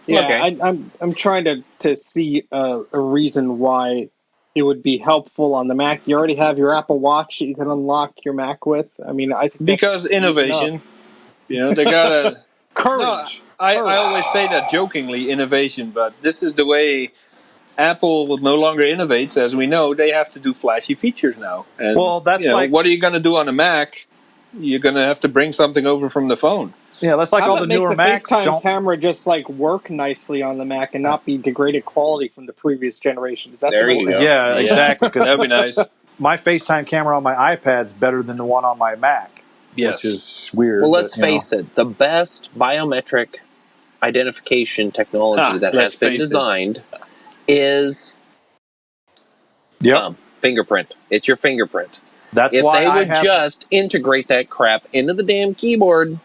Yeah, Okay. I'm trying to see a reason why it would be helpful on the Mac. You already have your Apple Watch that you can unlock your Mac with. I mean, I think Because that's easy enough. innovation. You know, they gotta. Courage. I always say that jokingly, innovation, but this is the way Apple no longer innovates. As we know, they have to do flashy features now. And Well, that's like what are you going to do on a Mac? You're going to have to bring something over from the phone. that's like How all about the make newer the Macs FaceTime don't. camera just like work nicely on the Mac and not be degraded quality from the previous generation? Is that There something you we go. can Yeah, Yeah. exactly. Because That'd be nice. my FaceTime camera on my iPad's better than the one on my Mac, Yes. which is weird. Well, let's but, you know. face it. The best biometric identification technology that let's has been face it. designed is Yep. fingerprint. It's your fingerprint. That's If why they I would have. just integrate that crap into the damn keyboard.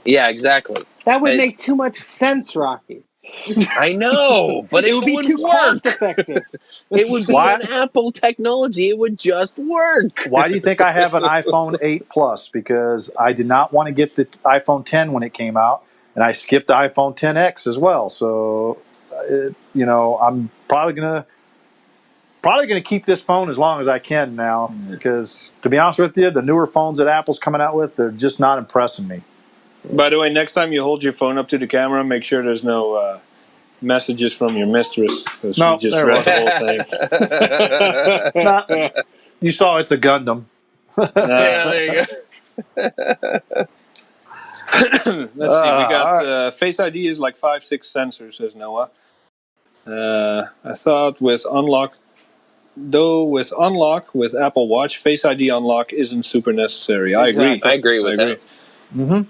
Yeah, exactly. That would Hey. make too much sense, Rocky. I know, but it would be too work. cost effective. It would be Why- an Apple technology. It would just work. Why do you think I have an iPhone 8 Plus? Because I did not want to get the iPhone 10 when it came out, and I skipped the iPhone 10X as well. So, I'm probably gonna keep this phone as long as I can now. Because to be honest with you, the newer phones that Apple's coming out with, they're just not impressing me. By the way, next time you hold your phone up to the camera, make sure there's no messages from your mistress. Because No, we just there read the whole thing. You saw it's a Gundam. Yeah, there you go. Let's see. We got Face ID is like 5-6 sensors, says Noah. I thought with unlock with Apple Watch, Face ID unlock isn't super necessary. I agree. I agree with that. Mm-hmm.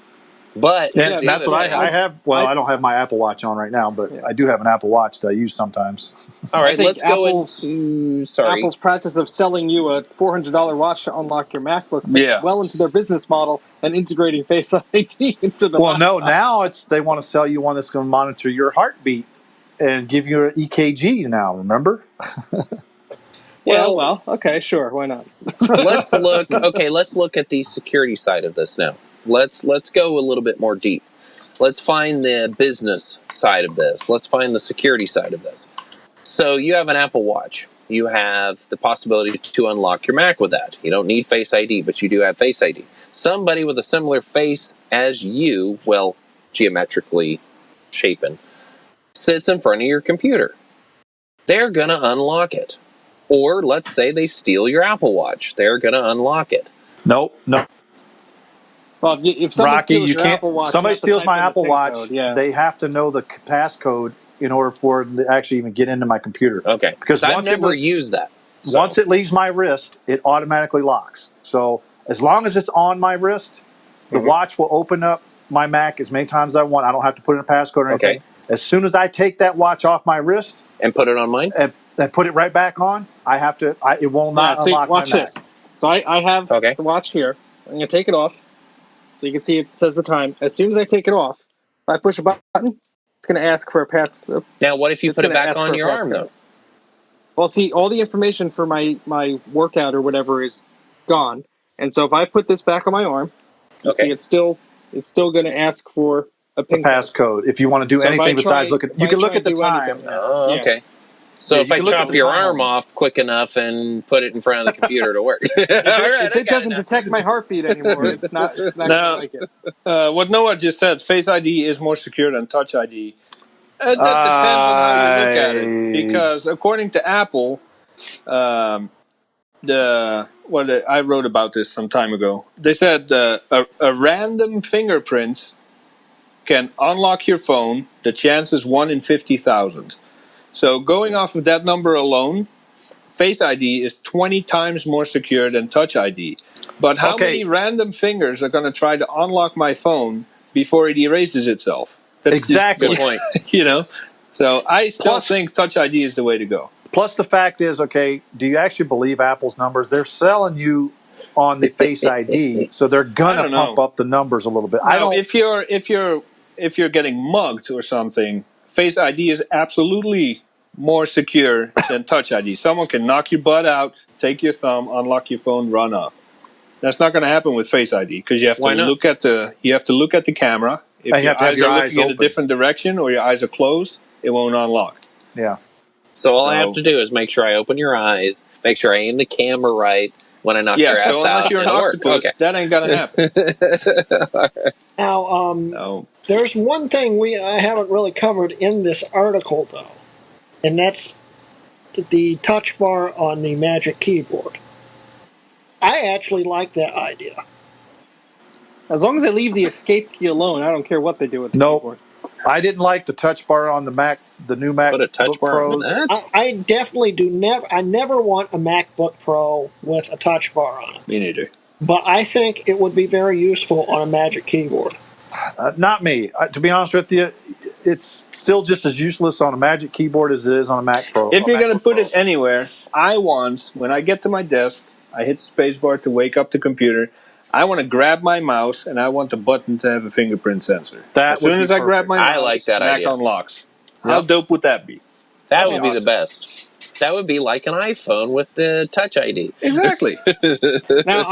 But And here's the that's other what thing. I have. Well, I don't have my Apple Watch on right now, but I do have an Apple Watch that I use sometimes. All right, I think let's go Apple's- into. Sorry. Apple's practice of selling you a $400 watch to unlock your MacBook fits Yeah. well into their business model and integrating Face ID into the Well, no, laptop. now they want to sell you one that's going to monitor your heartbeat and give you an EKG now, remember? Well, okay, sure, why not? let's look. Okay, let's look at the security side of this now. Let's go a little bit more deep. Let's find the business side of this. Let's find the security side of this. So you have an Apple Watch. You have the possibility to unlock your Mac with that. You don't need Face ID, but you do have Face ID. Somebody with a similar face as you, well, geometrically shapen, sits in front of your computer. They're going to unlock it. Or let's say they steal your Apple Watch. They're going to unlock it. No. Well, if someone Rocky, steals you your can't. Apple Watch, Somebody you have to steals type my in the Apple PIN Watch. code, yeah. They have to know the passcode in order for it to actually even get into my computer. Okay. Because I've once never used that. So. Once it leaves my wrist, it automatically locks. So as long as it's on my wrist, the watch will open up my Mac as many times as I want. I don't have to put in a passcode or anything. Okay. As soon as I take that watch off my wrist And put it on mine? and put it right back on, I have to. It will not see, unlock watch my Mac. this. So I have Okay. the watch here. I'm going to take it off. So you can see it says the time. As soon as I take it off, if I push a button, it's going to ask for a passcode. Now, what if you It's put it gonna back ask on for a your arm, passcode. though? Well, see, all the information for my workout or whatever is gone. And so if I put this back on my arm, you Okay. see it's still going to ask for a PIN code. Passcode. If you want to do So if I anything besides try- look at, if you I can look try at the to do time. anything, Oh, Yeah. okay. So Yeah, if you I can look at chop the your time arm on this. off quick enough and put it in front of the computer to work. All right, If I it got doesn't now. detect my heartbeat anymore, it's not No. going to like it. What Noah just said, Face ID is more secure than Touch ID. That depends on how you look at it. Because according to Apple, I wrote about this some time ago. They said a random fingerprint can unlock your phone. The chance is 1 in 50,000. So going off of that number alone, Face ID is 20 times more secure than Touch ID. But how many random fingers are going to try to unlock my phone before it erases itself? That's Exactly. Good point. So I still Plus- think Touch ID is the way to go. Plus, the fact is, okay, do you actually believe Apple's numbers? They're selling you on the Face ID, so they're I gonna don't pump know. up the numbers a little bit. Now, I don't. if you're getting mugged or something, Face ID is absolutely more secure than Touch ID. Someone can knock your butt out, take your thumb, unlock your phone, run off. That's not going to happen with Face ID because you have Why to not? look at the camera. If And you your have to have eyes your are eyes looking in a open. different direction or your eyes are closed, it won't unlock. Yeah. So all I So- have to do is make sure I open your eyes, make sure I aim the camera right when I knock Yeah, your ass so unless out. you're an it'll work. octopus, Okay. that ain't going to happen. Now, No. there's one thing I haven't really covered in this article, though, and that's the touch bar on the Magic Keyboard. I actually like that idea. As long as they leave the escape key alone, I don't care what they do with the Nope. keyboard. I didn't like the touch bar on the Mac, the new MacBook Put a touch bar on Pros. that? I definitely do never. I never want a MacBook Pro with a touch bar on it. Me neither. But I think it would be very useful on a Magic Keyboard. Not me. To be honest with you, it's still just as useless on a Magic Keyboard as it is on a Mac Pro. If you're going to MacBook put Pro. it anywhere, when I get to my desk, I hit the spacebar to wake up the computer. I want to grab my mouse and I want the button to have a fingerprint sensor. That As soon would be as I grab perfect. my mouse, I like that Mac idea. unlocks. How Yep. dope would that be? That That'd would be be the best. That would be like an iPhone with the Touch ID. Exactly. Now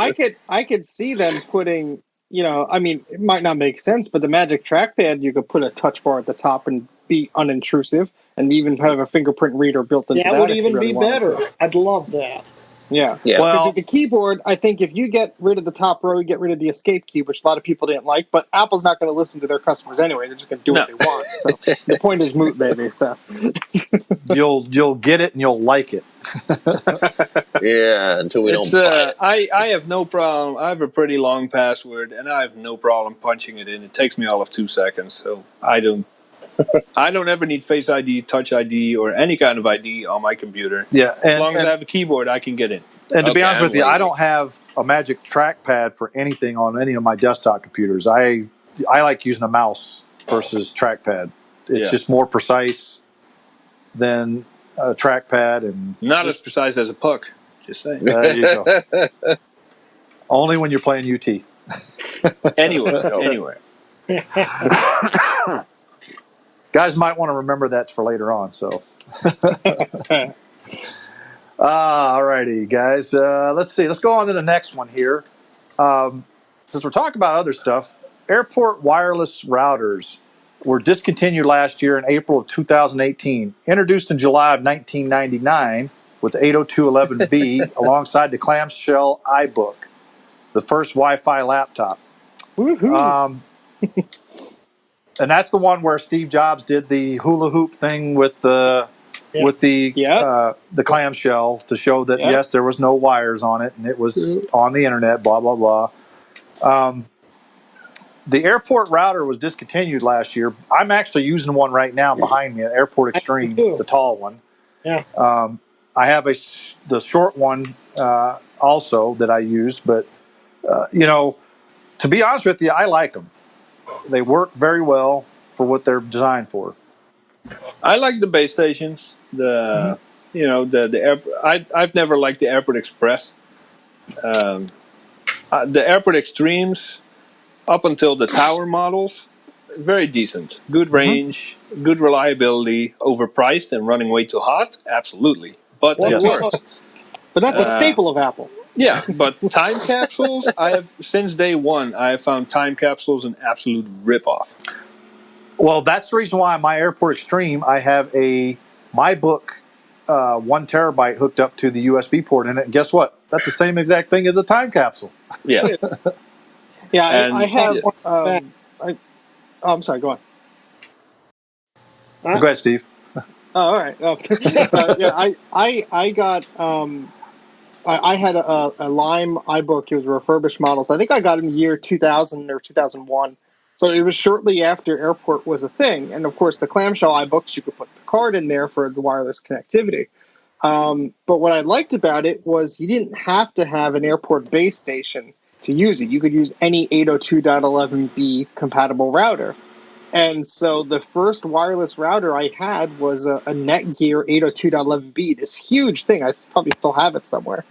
I could see them putting, I mean, it might not make sense, but the Magic Trackpad, you could put a touch bar at the top and be unintrusive, and even have a fingerprint reader built into that. That would if you even really be wanted better. to. I'd love that. Yeah. Yeah. Well- Because the keyboard, I think if you get rid of the top row, you get rid of the escape key, which a lot of people didn't like, but Apple's not going to listen to their customers anyway. They're just going to do what they want. So the point is moot, baby. So You'll get it and you'll like it. Yeah, until we don't It's, buy it. I have no problem. I have a pretty long password, and I have no problem punching it in. It takes me all of 2 seconds, so I don't ever need Face ID, Touch ID, or any kind of ID on my computer. Yeah, As long as I have a keyboard, I can get in. and to be Okay, honest I'm with you, I lazy. don't have a Magic Trackpad for anything on any of my desktop computers. I like using a mouse versus trackpad. It's Yeah. just more precise than a trackpad, and Not as precise as a puck. Just saying. there you go. Only when you're playing UT. Anywhere. Guys might want to remember that for later on. So, alrighty, guys. Let's see. Let's go on to the next one here. Since we're talking about other stuff, airport wireless routers were discontinued last year in April of 2018. Introduced in July of 1999 with the 802.11b alongside the clamshell iBook, the first Wi-Fi laptop. woohoo! And that's the one where Steve Jobs did the hula hoop thing with the Yeah. the clamshell to show that Yeah. yes, there was no wires on it and it was on the internet. Blah blah blah. The airport router was discontinued last year. I'm actually using one right now behind me, an Airport Extreme, too. the tall one. Yeah. I have the short one also that I use, but to be honest with you, I like them. They work very well for what they're designed for. I like the base stations. The I've never liked the Airport Express. The Airport Extremes, up until the tower models, very decent. Good range, good reliability. Overpriced and running way too hot, absolutely. But Well, it Yes. worked. But that's a staple of Apple. Yeah, but time capsules, I have since day one, I have found time capsules an absolute ripoff. Well, that's the reason why my Airport Extreme, I have my book 1 terabyte hooked up to the USB port in it. And guess what? That's the same exact thing as a time capsule. Yeah. Yeah, And- I have. yeah. I'm sorry. Go on. Go ahead, Steve. Oh, all right. Okay. So yeah, I got I had a Lime iBook. It was a refurbished model. So I think I got it in the year 2000 or 2001. So it was shortly after Airport was a thing, and of course the clamshell iBooks, you could put the card in there for the wireless connectivity. But what I liked about it was you didn't have to have an Airport base station to use it. You could use any 802.11b compatible router. And so the first wireless router I had was a Netgear 802.11b, this huge thing. I probably still have it somewhere.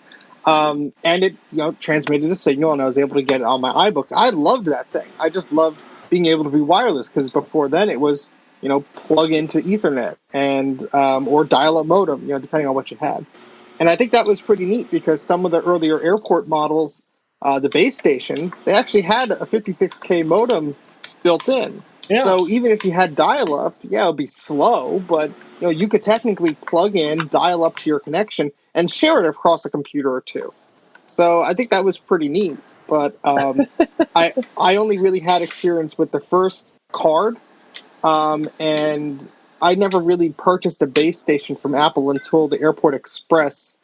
and it transmitted a signal, and I was able to get it on my iBook. I loved that thing. I just loved being able to be wireless, because before then it was plug into Ethernet and or dial-up modem, depending on what you had. And I think that was pretty neat, because some of the earlier airport models, the base stations, they actually had a 56K modem built in. Yeah. So even if you had dial-up, it would be slow, but you could technically plug in, dial up to your connection, and share it across a computer or two. So I think that was pretty neat. But I only really had experience with the first card, and I never really purchased a base station from Apple until the Airport Express,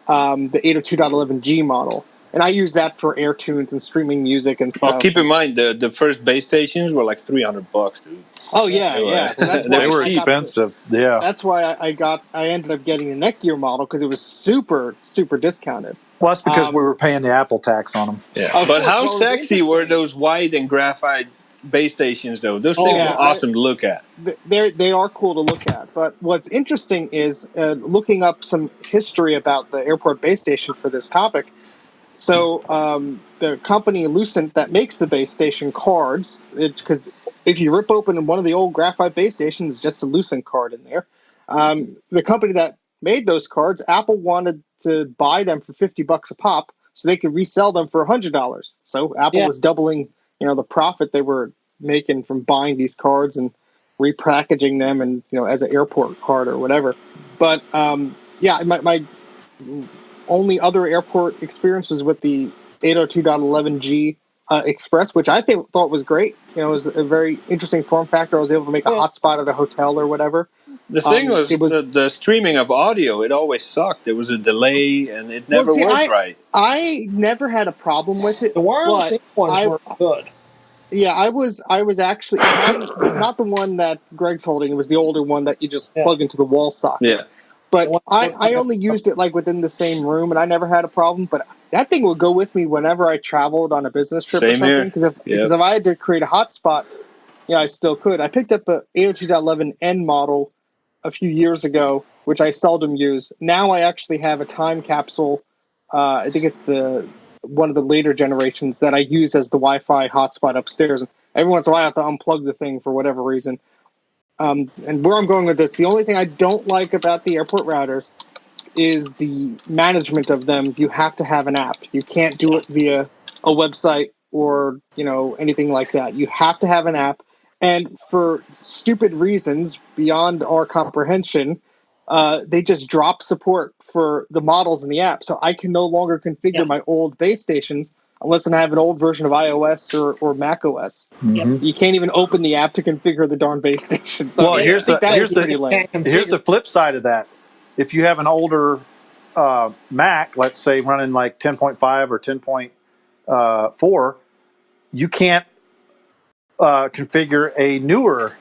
the 802.11g model. And I use that for AirTunes and streaming music and stuff. Well, keep in mind the first base stations were like $300, dude. Oh yeah. So that's why They were I got expensive. Yeah. That's why I ended up getting the Netgear model, because it was super discounted. Well, that's because we were paying the Apple tax on them. Yeah. Of But course, how well, it was sexy were interesting. those white and graphite base stations, though? Those things yeah, were awesome to look at. They are cool to look at. But what's interesting is looking up some history about the airport base station for this topic. So the company Lucent that makes the base station cards, because if you rip open one of the old graphite base stations, just a Lucent card in there. The company that made those cards, Apple wanted to buy them for $50 a pop, so they could resell them for $100. So Apple was doubling, the profit they were making from buying these cards and repackaging them, and as an airport card or whatever. But my only other airport experience was with the 802.11g Express, which I thought was great. It was a very interesting form factor. I was able to make a hotspot at a hotel or whatever. The thing was the streaming of audio. It always sucked. There was a delay, and it never worked right. I never had a problem with it. The wireless ones were good. Yeah, I was actually. It's not the one that Greg's holding. It was the older one that you just plug into the wall socket. Yeah. But I only used it like within the same room, and I never had a problem. But that thing would go with me whenever I traveled on a business trip or something. Because if I had to create a hotspot, I still could. I picked up a 802.11n model a few years ago, which I seldom use. Now I actually have a time capsule. I think it's one of the later generations that I use as the Wi-Fi hotspot upstairs. And every once in a while I have to unplug the thing for whatever reason. And where I'm going with this, the only thing I don't like about the airport routers is the management of them. You have to have an app. You can't do it via a website or anything like that. You have to have an app. And for stupid reasons beyond our comprehension, they just drop support for the models in the app. So I can no longer configure my old base stations unless I have an old version of iOS or Mac OS. Mm-hmm. You can't even open the app to configure the darn base station. So here's the flip side of that. If you have an older Mac, let's say running like 10.5 or 10.4, you can't configure a newer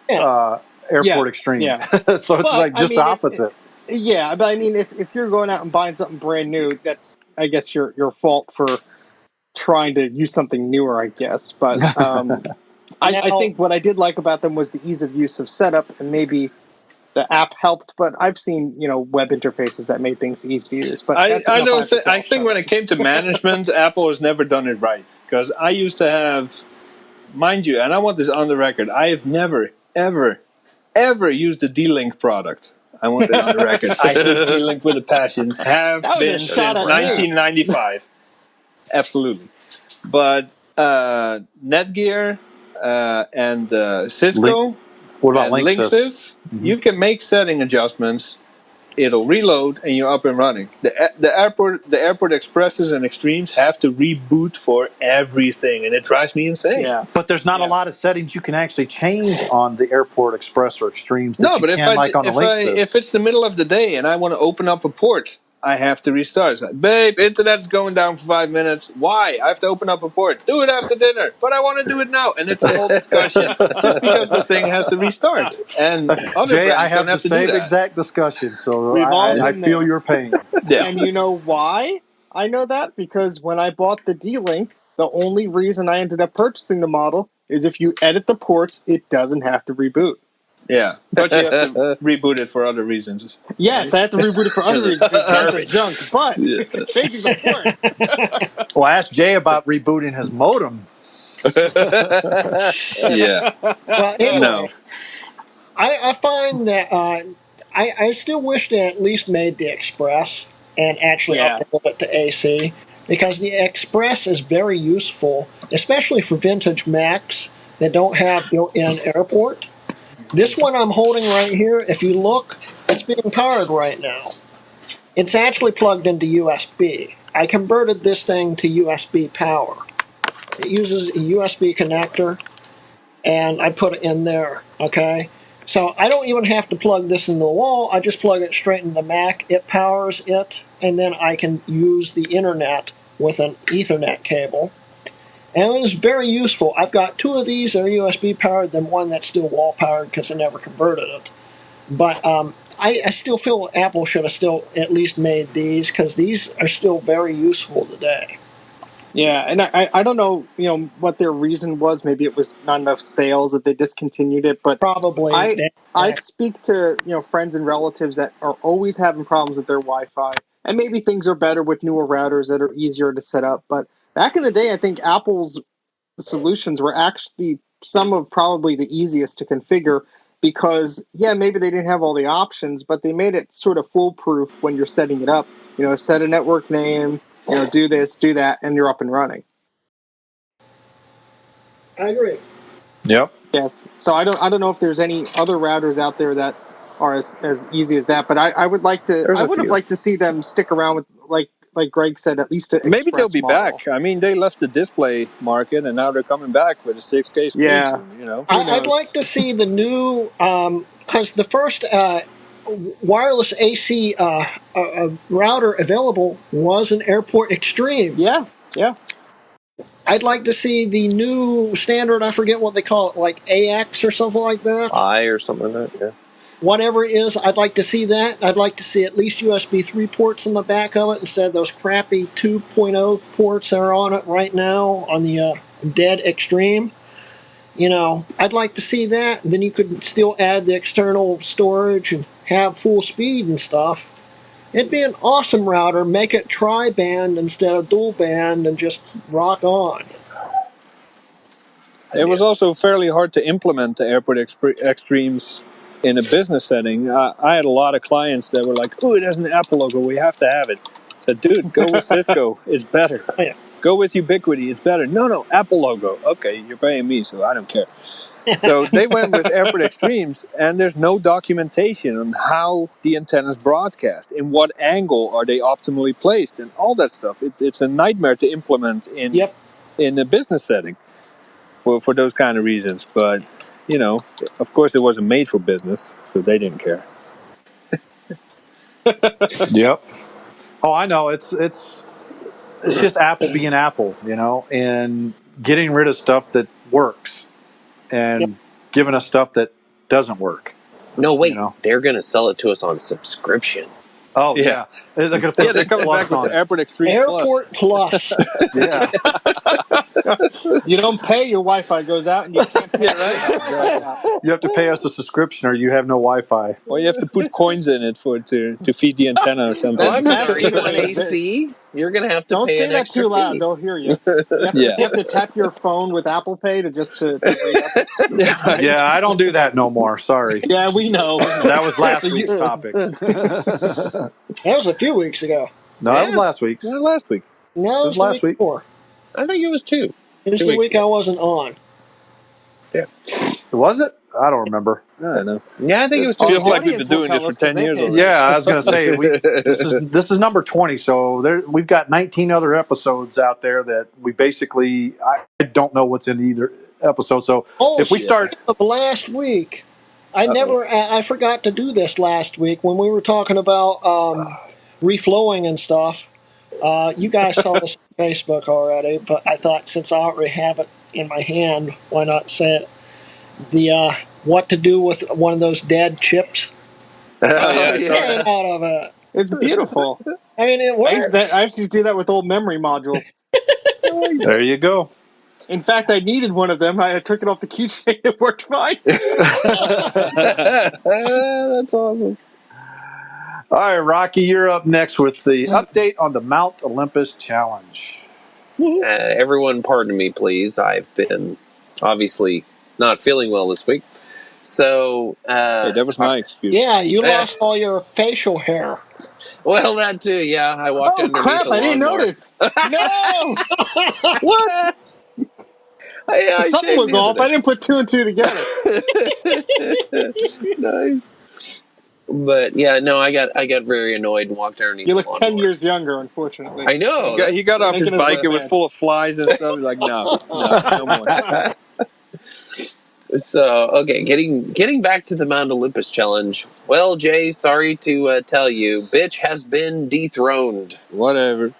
Airport Extreme. Yeah. So it's opposite. But I mean, if you're going out and buying something brand new, that's, I guess, your fault for trying to use something newer, I guess. But I think what I did like about them was the ease of use of setup, and maybe the app helped. But I've seen web interfaces that made things easy to use. But I think when it came to management, Apple has never done it right, because I used to have, mind you, and I want this on the record, I have never ever used the D-Link product. I want that on the record. I hate D-Link with a passion. Have been since 1995. Absolutely. But Netgear and Cisco, what about and Linksys? Mm-hmm. You can make setting adjustments. It'll reload, and you're up and running. The airport expresses and extremes have to reboot for everything, and it drives me insane. Yeah. But there's not a lot of settings you can actually change on the airport express or extremes that you can, like on the Linksys. If it's the middle of the day and I want to open up a port, I have to restart. It's like, babe, internet's going down for 5 minutes. Why? I have to open up a port. Do it after dinner. But I want to do it now. And it's a whole discussion just because the thing has to restart. And other Jay, I brands have don't have the to do same that. exact discussion, so We've all I been feel there. your pain. Yeah. And you know why I know that? Because when I bought the D-Link, the only reason I ended up purchasing the model is if you edit the ports, it doesn't have to reboot. Yeah, but you have to reboot it for other reasons. Yes, I have to reboot it for other reasons. It's garbage junk, but changing the port. Well, ask Jay about rebooting his modem. Yeah. Well, anyway, No. I find that I still wish they at least made the Express and actually Yeah. updated it to AC, because the Express is very useful, especially for vintage Macs that don't have built-in airport. This one I'm holding right here, if you look, it's being powered right now. It's actually plugged into USB. I converted this thing to USB power. It uses a USB connector, and I put it in there, okay? So I don't even have to plug this into the wall. I just plug it straight into the Mac. It powers it, and then I can use the internet with an Ethernet cable. And it was very useful. I've got two of these that are USB powered, then one that's still wall powered because I never converted it. But I still feel Apple should have still at least made these, because these are still very useful today. Yeah, and I don't know, what their reason was. Maybe it was not enough sales that they discontinued it. But Probably. I speak to friends and relatives that are always having problems with their Wi-Fi, and maybe things are better with newer routers that are easier to set up. But back in the day, I think Apple's solutions were actually some of probably the easiest to configure, because maybe they didn't have all the options, but they made it sort of foolproof when you're setting it up. Set a network name, do this, do that, and you're up and running. I agree. Yep. Yes. So I don't know if there's any other routers out there that are as easy as that, but I would like to. There's I a would have few. liked to see them stick around with like Greg said, at least an Maybe Express they'll be model. back. I mean, they left the display market, and now they're coming back with a 6K speeds. Yeah. And, I'd like to see the new, because the first wireless AC router available was an Airport Extreme. Yeah. I'd like to see the new standard, I forget what they call it, like AX or something like that. I or something like that. Yeah. Whatever it is, I'd like to see that. I'd like to see at least USB 3 ports in the back of it instead of those crappy 2.0 ports that are on it right now on the dead Extreme. I'd like to see that. Then you could still add the external storage and have full speed and stuff. It'd be an awesome router. Make it tri-band instead of dual band and just rock on. It was also fairly hard to implement the Airport Extremes in a business setting. I had a lot of clients that were like, "Oh, it has an Apple logo. We have to have it." I said, "Dude, go with Cisco. It's better. Oh, yeah. Go with Ubiquiti. It's better." No, Apple logo. Okay, you're paying me, so I don't care. So they went with Airport Extremes, and there's no documentation on how the antennas broadcast, in what angle are they optimally placed, and all that stuff. It's a nightmare to implement in a business setting for those kind of reasons. But, of course it wasn't made for business, so they didn't care. Yep. Oh, I know. It's just Apple being Apple, and getting rid of stuff that works and giving us stuff that doesn't work. No, wait. They're going to sell it to us on subscription. Oh, yeah. They're going to put they're coming back with the Airport Extreme Airport Plus. Yeah. You don't pay, your Wi-Fi goes out, and you can't pay. Right? You have to pay us a subscription, or you have no Wi-Fi. Or you have to put coins in it to feed the antenna or something. I'm sorry, you want AC? You're going to have to Don't pay say an that extra too loud; fee. they'll hear you. You have to tap your phone with Apple Pay to re-up. Yeah, I don't do that no more. Sorry. Yeah, we know. That was last week's topic. That was a few weeks ago. No, that was last week's. Yeah, last week. No, it was last week. Before. I think it was 2. It was 2 the weeks week I wasn't on. Yeah. Was it? I don't remember. I don't know. Yeah, I think it was 2 Feels weeks. like we've been doing this for 10 years already. Yeah, I was going to say this is number 20. So we've got 19 other episodes out there that we basically I don't know what's in either episode. So if we start of last week, I forgot to do this last week when we were talking about reflowing and stuff. You guys saw this on Facebook already, but I thought since I already have it in my hand, why not say it? The what to do with one of those dead chips. Came out of it. It's beautiful. I mean, it works. I used to do that with old memory modules. there you go. In fact, I needed one of them. I took it off the keychain. It worked fine. That's awesome. All right, Rocky, you're up next with the update on the Mount Olympus Challenge. Everyone, pardon me, please. I've been obviously not feeling well this week. So, Hey, that was my excuse. Yeah, you lost all your facial hair. well, that too. Yeah, I walked Oh underneath crap! a I didn't lawnmower. notice. No, What? I something shaved was the off. other I didn't put two and two together. day. Nice. But yeah, no, I got very annoyed and walked underneath. You the look 10 lawnmower. years younger, unfortunately. I know. He got off his Making us bike. look It was bad. full of flies and stuff. He's like, no more. So okay, getting back to the Mount Olympus challenge. Well, Jay, sorry to tell you, bitch has been dethroned. Whatever.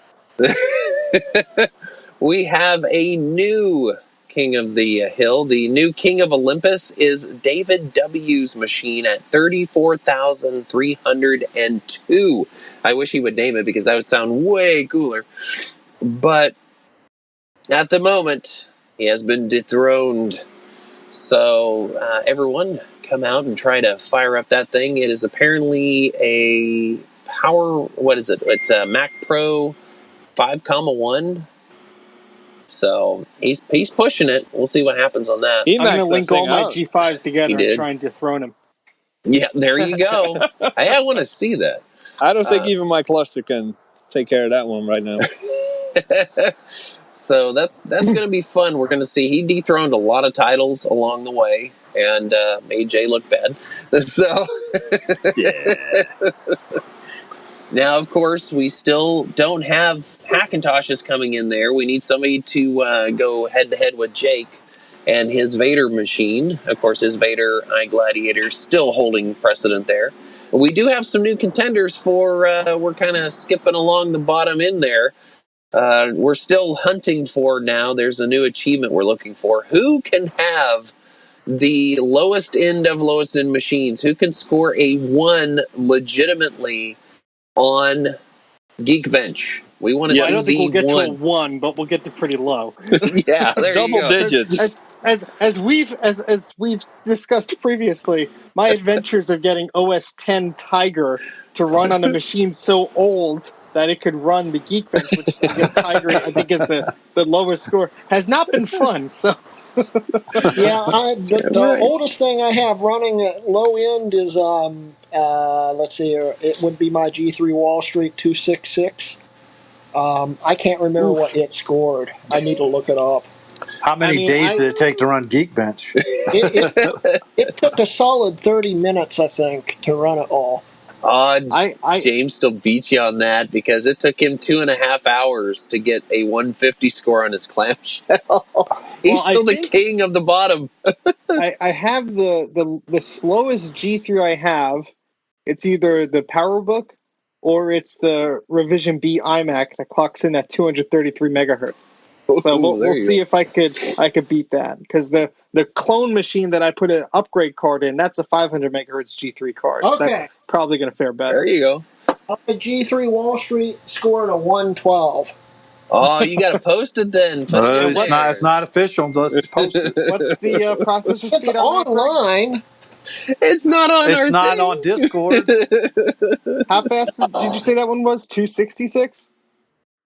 We have a new king of the hill. The new king of Olympus is David W's machine at 34,302. I wish he would name it because that would sound way cooler. But at the moment, he has been dethroned. So everyone come out and try to fire up that thing. It is apparently a power, what is it? It's a Mac Pro 5,1. So he's pushing it. We'll see what happens on that. He I'm going to maxed that link all thing my out. G5s together He and did. try and dethrone him. Yeah, there you go. I want to see that. I don't think even my cluster can take care of that one right now. So that's going to be fun. We're going to see. He dethroned a lot of titles along the way and made Jay look bad. So now, of course, we still don't have Hackintoshes coming in there. We need somebody to go head to head with Jake and his Vader machine. Of course, his Vader iGladiator still holding precedent there. We do have some new contenders for. We're kind of skipping along the bottom in there. We're still hunting for now. There's a new achievement we're looking for. Who can have the lowest end of lowest end machines? Who can score a 1 legitimately on Geekbench? We want to Well, I see don't think we'll get to a V1. 1, but we'll get to pretty low. Yeah, there you Double go. digits. As we've discussed previously, my adventures of getting OS 10 Tiger to run on a machine so old that it could run the Geekbench, which I guess Tiger I think is the lowest score, has not been fun. So Yeah, the Right. oldest thing I have running at low end is let's see here, it would be my G3 Wall Street 266. I can't remember what it scored. I need to look it up. How many days did it take to run Geekbench? It took a solid 30 minutes, I think, to run it all. James still beats you on that because it took him 2.5 hours to get a 150 score on his clamshell. He's still the king of the bottom. I have the slowest G3 I have. It's either the PowerBook or it's the Revision B iMac that clocks in at 233 megahertz. So we'll see if I could beat that, because the clone machine that I put an upgrade card in, that's a 500 megahertz G3 card. So Okay. that's probably going to fare better. There you go. My G3 Wall Street scored a 112. Oh, you got to post it then. Put it in there. It's not official. Let's post it. What's the processor It's speed on that, Greg? online. It's not on our It's not thing. on Discord. How fast did you say that one was? 266?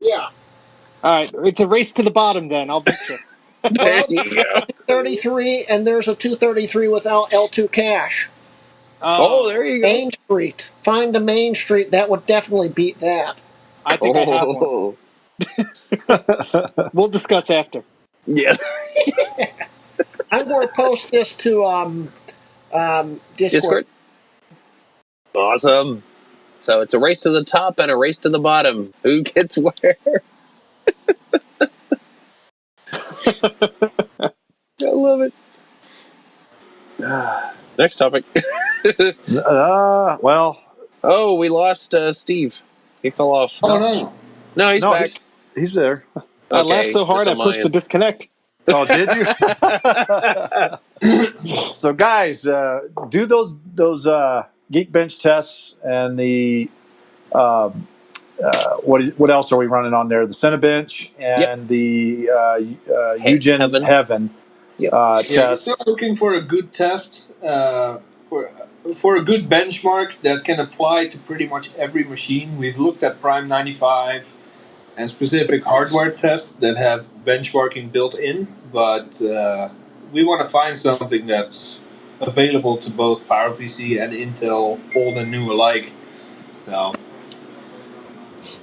Yeah. All right, it's a race to the bottom then. I'll bet you. There you go. 33, and there's a 233 without L2 cache. Oh, there you go. Main Street. Find the Main Street. That would definitely beat that. I think I have one. We'll discuss after. Yeah. I'm going to post this to Discord. Awesome. So it's a race to the top and a race to the bottom. Who gets where? I love it. Next topic. Well. Oh, we lost Steve. He fell off. Oh, no. No, he's back. He's there. I laughed so hard I pushed the disconnect. Oh, did you? So, guys, do those Geekbench tests and the what else are we running on there? The Cinebench and the Eugen Heaven Yep. We're tests. still looking for a good test for a good benchmark that can apply to pretty much every machine. We've looked at Prime 95 and specific hardware tests that have benchmarking built in, but we want to find something that's available to both PowerPC and Intel, old and new alike. So,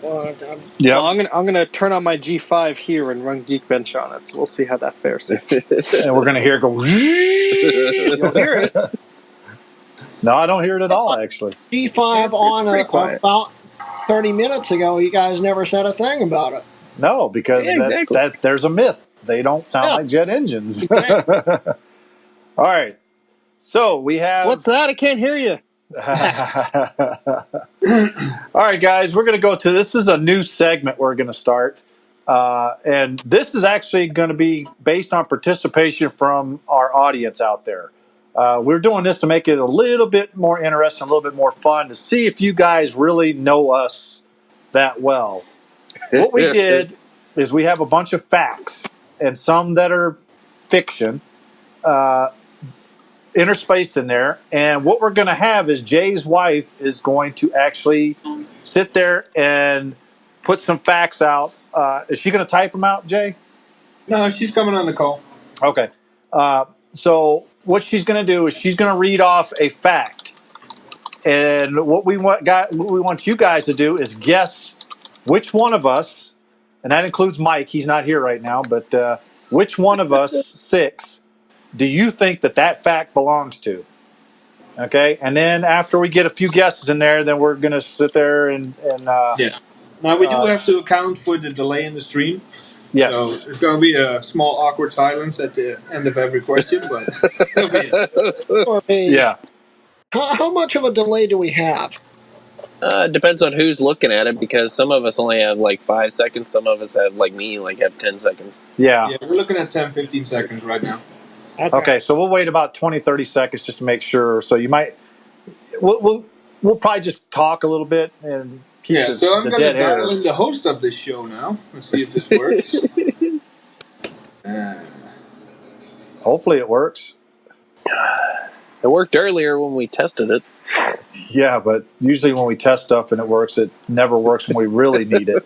Well, Well, I'm gonna turn on my G5 here and run Geekbench on it. So we'll see how that fares. And we're going to hear it go. You'll hear it. No, I don't hear it at all, actually. G5 It's on pretty quiet. about 30 minutes ago. You guys never said a thing about it. No, because Yeah, exactly. that there's a myth. They don't sound like jet engines. Exactly. All right. So we have. What's that? I can't hear you. All right, guys, we're going to go to this is a new segment we're going to start. And this is actually going to be based on participation from our audience out there. We're doing this to make it a little bit more interesting, a little bit more fun, to see if you guys really know us that well. What we did is we have a bunch of facts and some that are fiction interspaced in there. And what we're going to have is Jay's wife is going to actually sit there and put some facts out. Is she going to type them out, Jay? no, she's coming on the call. Okay. So what she's going to do is she's going to read off a fact. And what we want you guys to do is guess which one of us, and that includes Mike, he's not here right now, but which one of us six do you think that fact belongs to? Okay, and then after we get a few guesses in there, then we're going to sit there and Yeah. Now, we do have to account for the delay in the stream. yes. So there's going to be a small awkward silence at the end of every question, but it'll be it. Or a- Yeah. How much of a delay do we have? Depends on who's looking at it, because some of us only have like 5 seconds. Some of us have, like me, have 10 seconds. Yeah. Yeah, we're looking at 10, 15 seconds right now. Okay, so we'll wait about 20, 30 seconds just to make sure. So you might, we'll probably just talk a little bit and keep Yeah, so I'm the going to dead air. dial in the host of this show now. Let's see if this works. Hopefully it works. It worked earlier when we tested it. Yeah, but usually when we test stuff and it works, it never works when we really need it.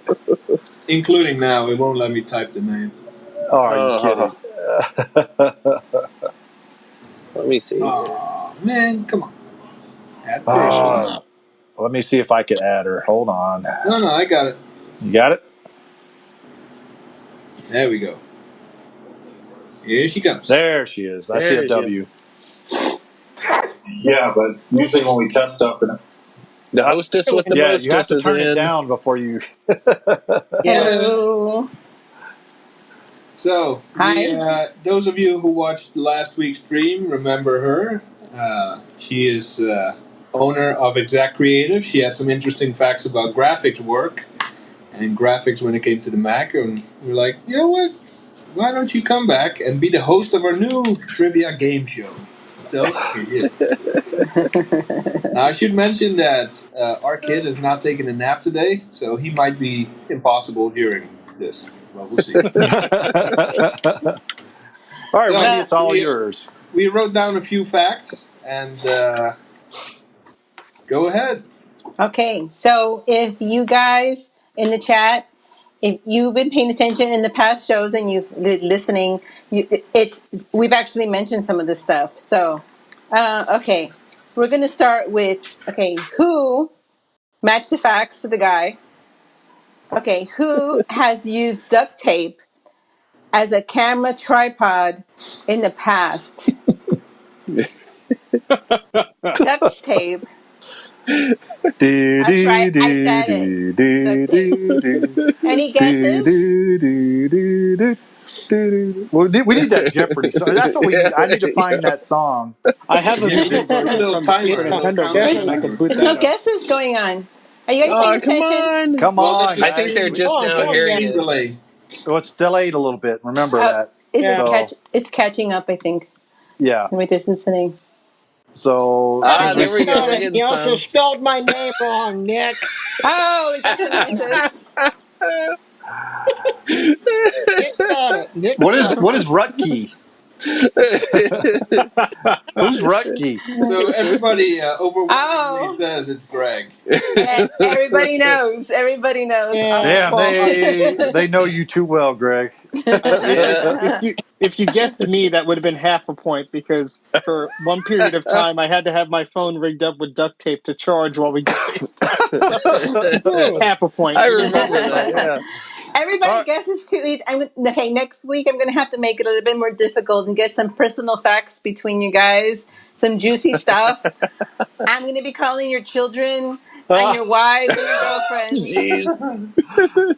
Including now, it won't let me type the name. Oh, are you kidding? Let me see. Oh, man, come on. Add person. Let me see if I can add her. Hold on. No, I got it. You got it? There we go. Here she comes. There she is. I see There a she W. Yeah, but usually when we test stuff, The hostess with the you have mostest to is turn in. it down before you. Hello. So, Hi. those of you who watched last week's stream remember her. She is owner of Exact Creative. She had some interesting facts about graphics work and graphics when it came to the Mac. And we're like, you know what? Why don't you come back and be the host of our new trivia game show? So, here it is. Now, I should mention that our kid is not taking a nap today, so he might be impossible during this. Well, we'll see. All right, Wendy, it's all yours. We wrote down a few facts, and go ahead. Okay, so if you guys in the chat, if you've been paying attention in the past shows and you've been listening, we've actually mentioned some of this stuff. So, okay, we're gonna start with who match the facts to the guy. Okay, who has used duct tape as a camera tripod in the past? Duct tape. That's right, I said it. Duct tape. Any guesses? Well, we need that Jeopardy song. That's what we need. I need to find that song. I have a Yeah, video version little from the timer. Super Nintendo version. I can boot There's that no up. guesses going on. Are you guys paying attention? Come Well, on. this is- I think they're just now someone hearing Stream it. delay. Well, it's delayed a little bit. Remember that. Is Yeah. it's catching up, I think. Yeah. Wait, there's listening. So Ah, since we there we go. Got We're it. getting You also some. spelled my name wrong, Nick. Oh, we got some answers. Nick got it. Nick what got is Rutke? Who's Rutke? So everybody overwhelmingly Oh. says it's Greg. Everybody knows. Everybody knows. Yeah. Damn, Awesome. they know you too well, Greg. Yeah. If you guessed me, that would have been half a point because for one period of time I had to have my phone rigged up with duct tape to charge while we did FaceTime. So it's half a point. I You didn't remember know that. Yeah. Everybody guesses too easy. Okay, next week I'm going to have to make it a little bit more difficult and get some personal facts between you guys, some juicy stuff. I'm going to be calling your children and your wives and your girlfriends. Jeez.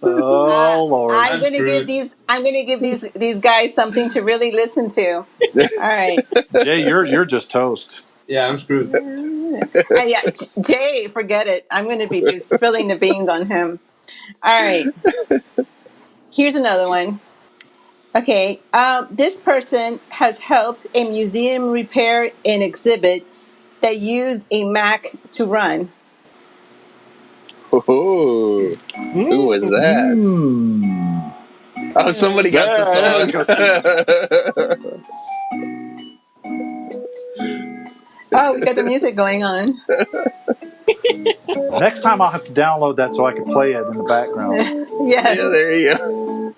Oh Lord. I'm going to give these guys something to really listen to. All right. Jay, you're just toast. Yeah, I'm screwed. Yeah, Jay, forget it. I'm going to be spilling the beans on him. All right. Here's another one. Okay. This person has helped a museum repair an exhibit that used a Mac to run. Ooh, who was that? Oh, somebody got the song. Oh, we got the music going on. Next time I'll have to download that so I can play it in the background. Yeah. Yeah, there you go.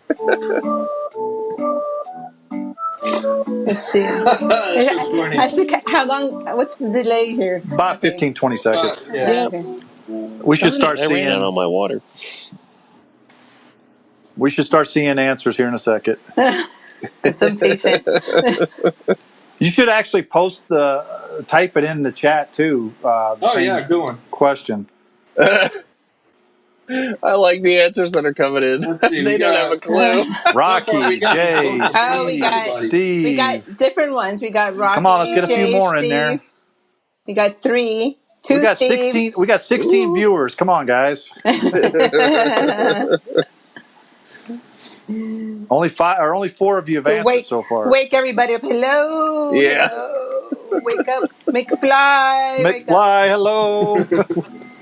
Let's see. That's so funny. How long? What's the delay here? About 15, 20 seconds. Yeah. Okay. We should start I ran out on seeing my water. answers here in a second. I'm so patient. You should actually type it in the chat too. Yeah, good one. Question. I like the answers that are coming in. Let's see, They we don't got- have a clue. Rocky, we got- Jay, Oh, we got Steve. different ones. We got Rocky. Come on, let's get a few Jay, more in Steve. there. We got two We got Steves. 16. We got 16 viewers. Come on, guys. Only 4 of you have answered so far. Wake everybody up. Hello. Yeah. Hello. Wake up. McFly. Wake up. McFly, hello.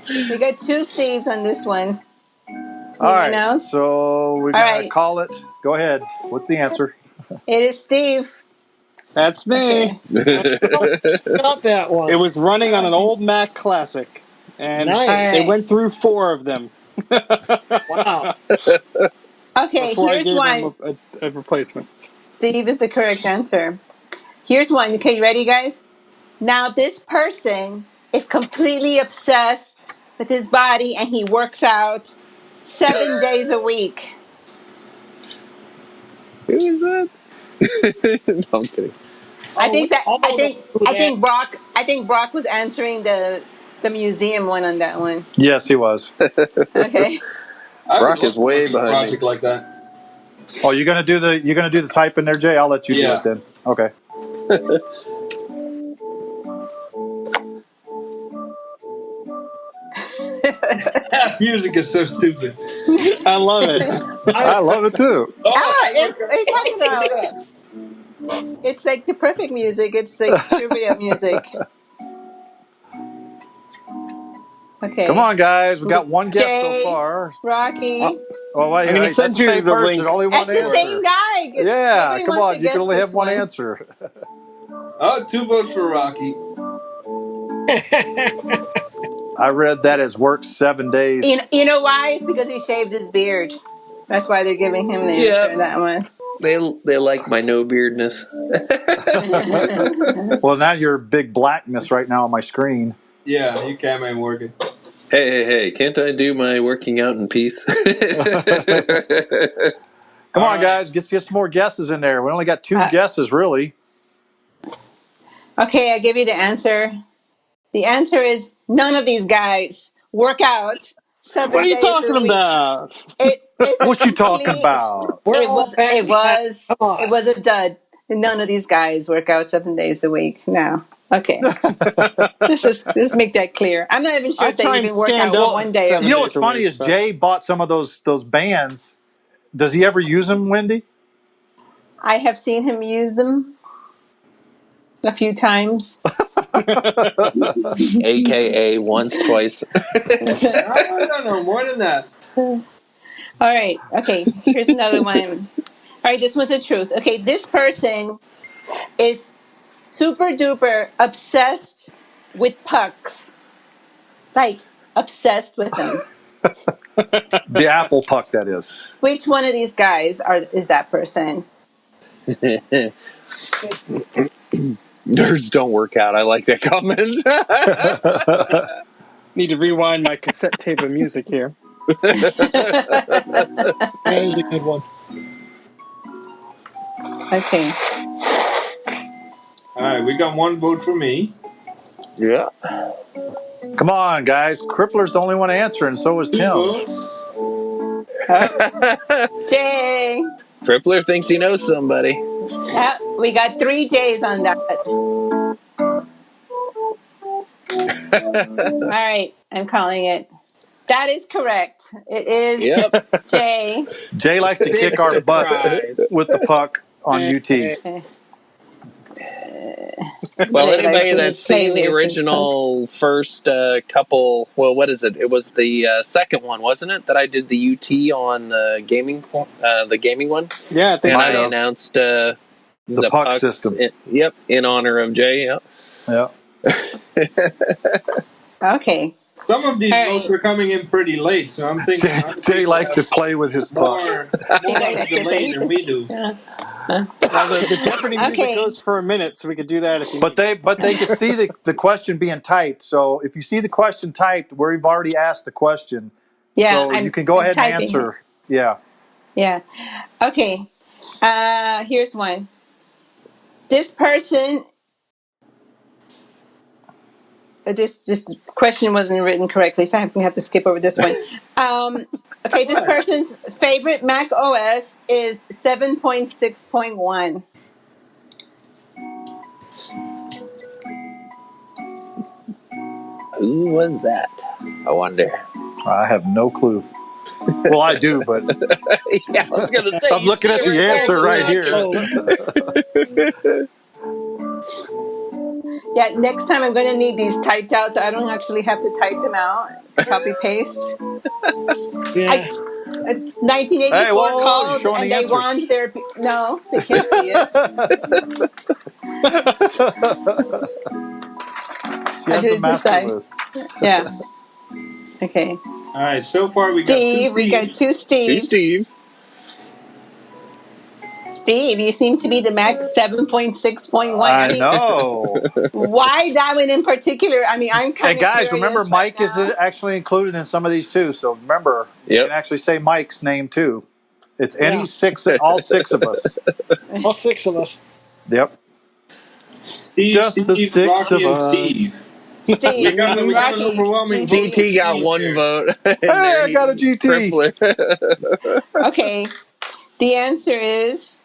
We got two Steves on this one. All right. Anyone else? So we're going to call it. Go ahead. What's the answer? It is Steve. That's me. Okay. Got that one. It was running on an old Mac Classic, and Nice. they went through 4 of them. Wow. Okay, before here's I gave one. them a replacement. Steve is the correct answer. Here's one. Okay, you ready, guys? Now, this person is completely obsessed with his body, and he works out 7 days a week. Who is that? No, I'm kidding. I think Brock was answering the museum one on that one. Yes, he was. Okay. Brock is way behind me. Project like that. Oh, you're gonna do the type in there, Jay? I'll let you do it then. Okay. Music is so stupid. I love it. I love it too. What are you talking about? It's like the perfect music. It's like trivia music. Okay. Come on, guys. We got one guest Jay, so far. Rocky. Oh, wait, I'm gonna that's send the you same the person. link. Only one That's the answer. same guy. Yeah, Nobody come wants on. to You can guess only have this one answer. Oh, 2 votes for Rocky. I read that as work 7 days. You know why? It's because he shaved his beard. That's why they're giving him the answer on that one. They like my no beardness. Well, now you're big blackness right now on my screen. Yeah, your camera ain't working. Hey! Can't I do my working out in peace? Come on, guys. Get some more guesses in there. We only got 2 guesses, really. Okay, I give you the answer. The answer is none of these guys work out 7 What are you days a talking week. about? What you talking about? It was a dud. None of these guys work out 7 days a week. No. Okay. Let's make that clear. I'm not even sure if they even work out one day. You know what's funny is Jay bought some of those bands. Does he ever use them, Wendy? I have seen him use them a few times. AKA once, twice. No, more than that. All right. Okay. Here's another one. All right. This one's the truth. Okay. This person is super duper obsessed with pucks. Like, obsessed with them. The Apple puck, that is. Which one of these guys is that person? Nerds don't work out. I like that comment. Need to rewind my cassette tape of music here. That is a good one. Okay. All right, we got one vote for me. Yeah. Come on, guys. Crippler's the only one answering, so was Two Tim. votes. Jay. Crippler thinks he knows somebody. Yeah, we got 3 J's on that. All right, I'm calling it. That is correct. It is Yep. Jay. Jay likes to kick our butts with the puck on UT. Well, Jay anybody likes to that's play seen the with original first couple, well, what is it? It was the second one, wasn't it? That I did the UT on the gaming one. Yeah, I think And Might I have. announced The puck pucks system. in honor of Jay. Yep. Yeah. Okay. Some of these All votes right. were coming in pretty late, so I'm thinking Jay likes to play with his puck. more likes to play delay than with we do. Yeah. well, the Jeopardy music Okay. goes for a minute, so we could do that if you But they could see the question being typed. So if you see the question typed, we've already asked the question. Yeah, So you can go I'm ahead and typing answer. Yeah. Yeah. Okay. Here's one. This person. This question wasn't written correctly, so I have to skip over this one. Okay, this person's favorite Mac OS is 7.6.1. Who was that? I wonder. I have no clue. Well, I do, but Yeah, I was gonna say. I'm looking at the answer right here. Oh, Yeah, next time I'm going to need these typed out so I don't actually have to type them out. Copy paste. yeah. 1984 Hey, whoa, you're called showing and the they answers. want their. No, they can't see it. She has do the it this master side. list. Yeah. Okay. All right, so far we got Steve, two we got Steves. two Two Steves. Steves. Steve, you seem to be the Mac 7.6.1. I mean, know. why that one in particular? I mean, I'm kind Hey of guys, remember Mike is actually included in some of these too. So remember, you Yep. can actually say Mike's name too. It's any Yeah. all six of us. All 6 of us. Yep. Steve, Just the Steve, 6 Rocky, of and us. Steve. Steve, We got an Rocky, overwhelming GT. vote. GT got Steve one there. vote. Hey, I got a GT. Okay, the answer is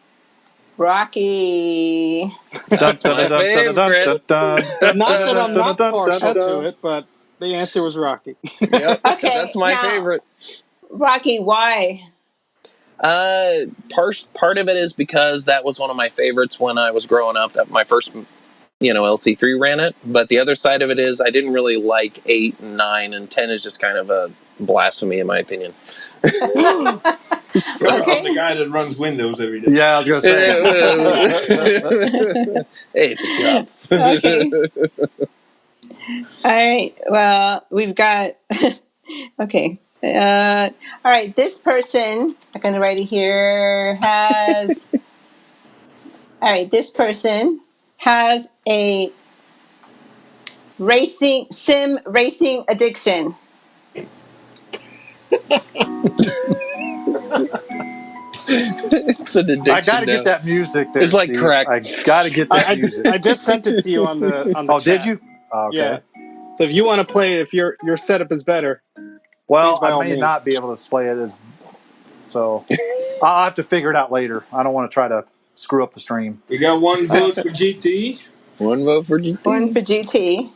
Rocky. That's my favorite. Not that I'm not partial to it, but the answer was Rocky. Yep. Okay, That's my now- favorite. Rocky, why? Part of it is because that was one of my favorites when I was growing up. That my first, LC3 ran it. But the other side of it is I didn't really like 8 and 9, and 10 is just kind of a blasphemy in my opinion. Well, Okay. I'm the guy that runs Windows every day. Yeah, I was gonna say. Hey, it's a job. Okay. All right. Well, we've got. Okay. All right. This person, I'm going to write it here, has. All right. This person has a sim racing addiction. It's an addiction. I gotta now. get that music there. It's like Steve. crack. I gotta get that music. I just sent it to you on the Oh, chat. did you? Oh, okay. Yeah. So if you want to play it, if your setup is better, Well, please, by I all may means. not be able to play it, so I'll have to figure it out later. I don't want to try to screw up the stream. We got one vote for GT. One vote for GT. One for GT.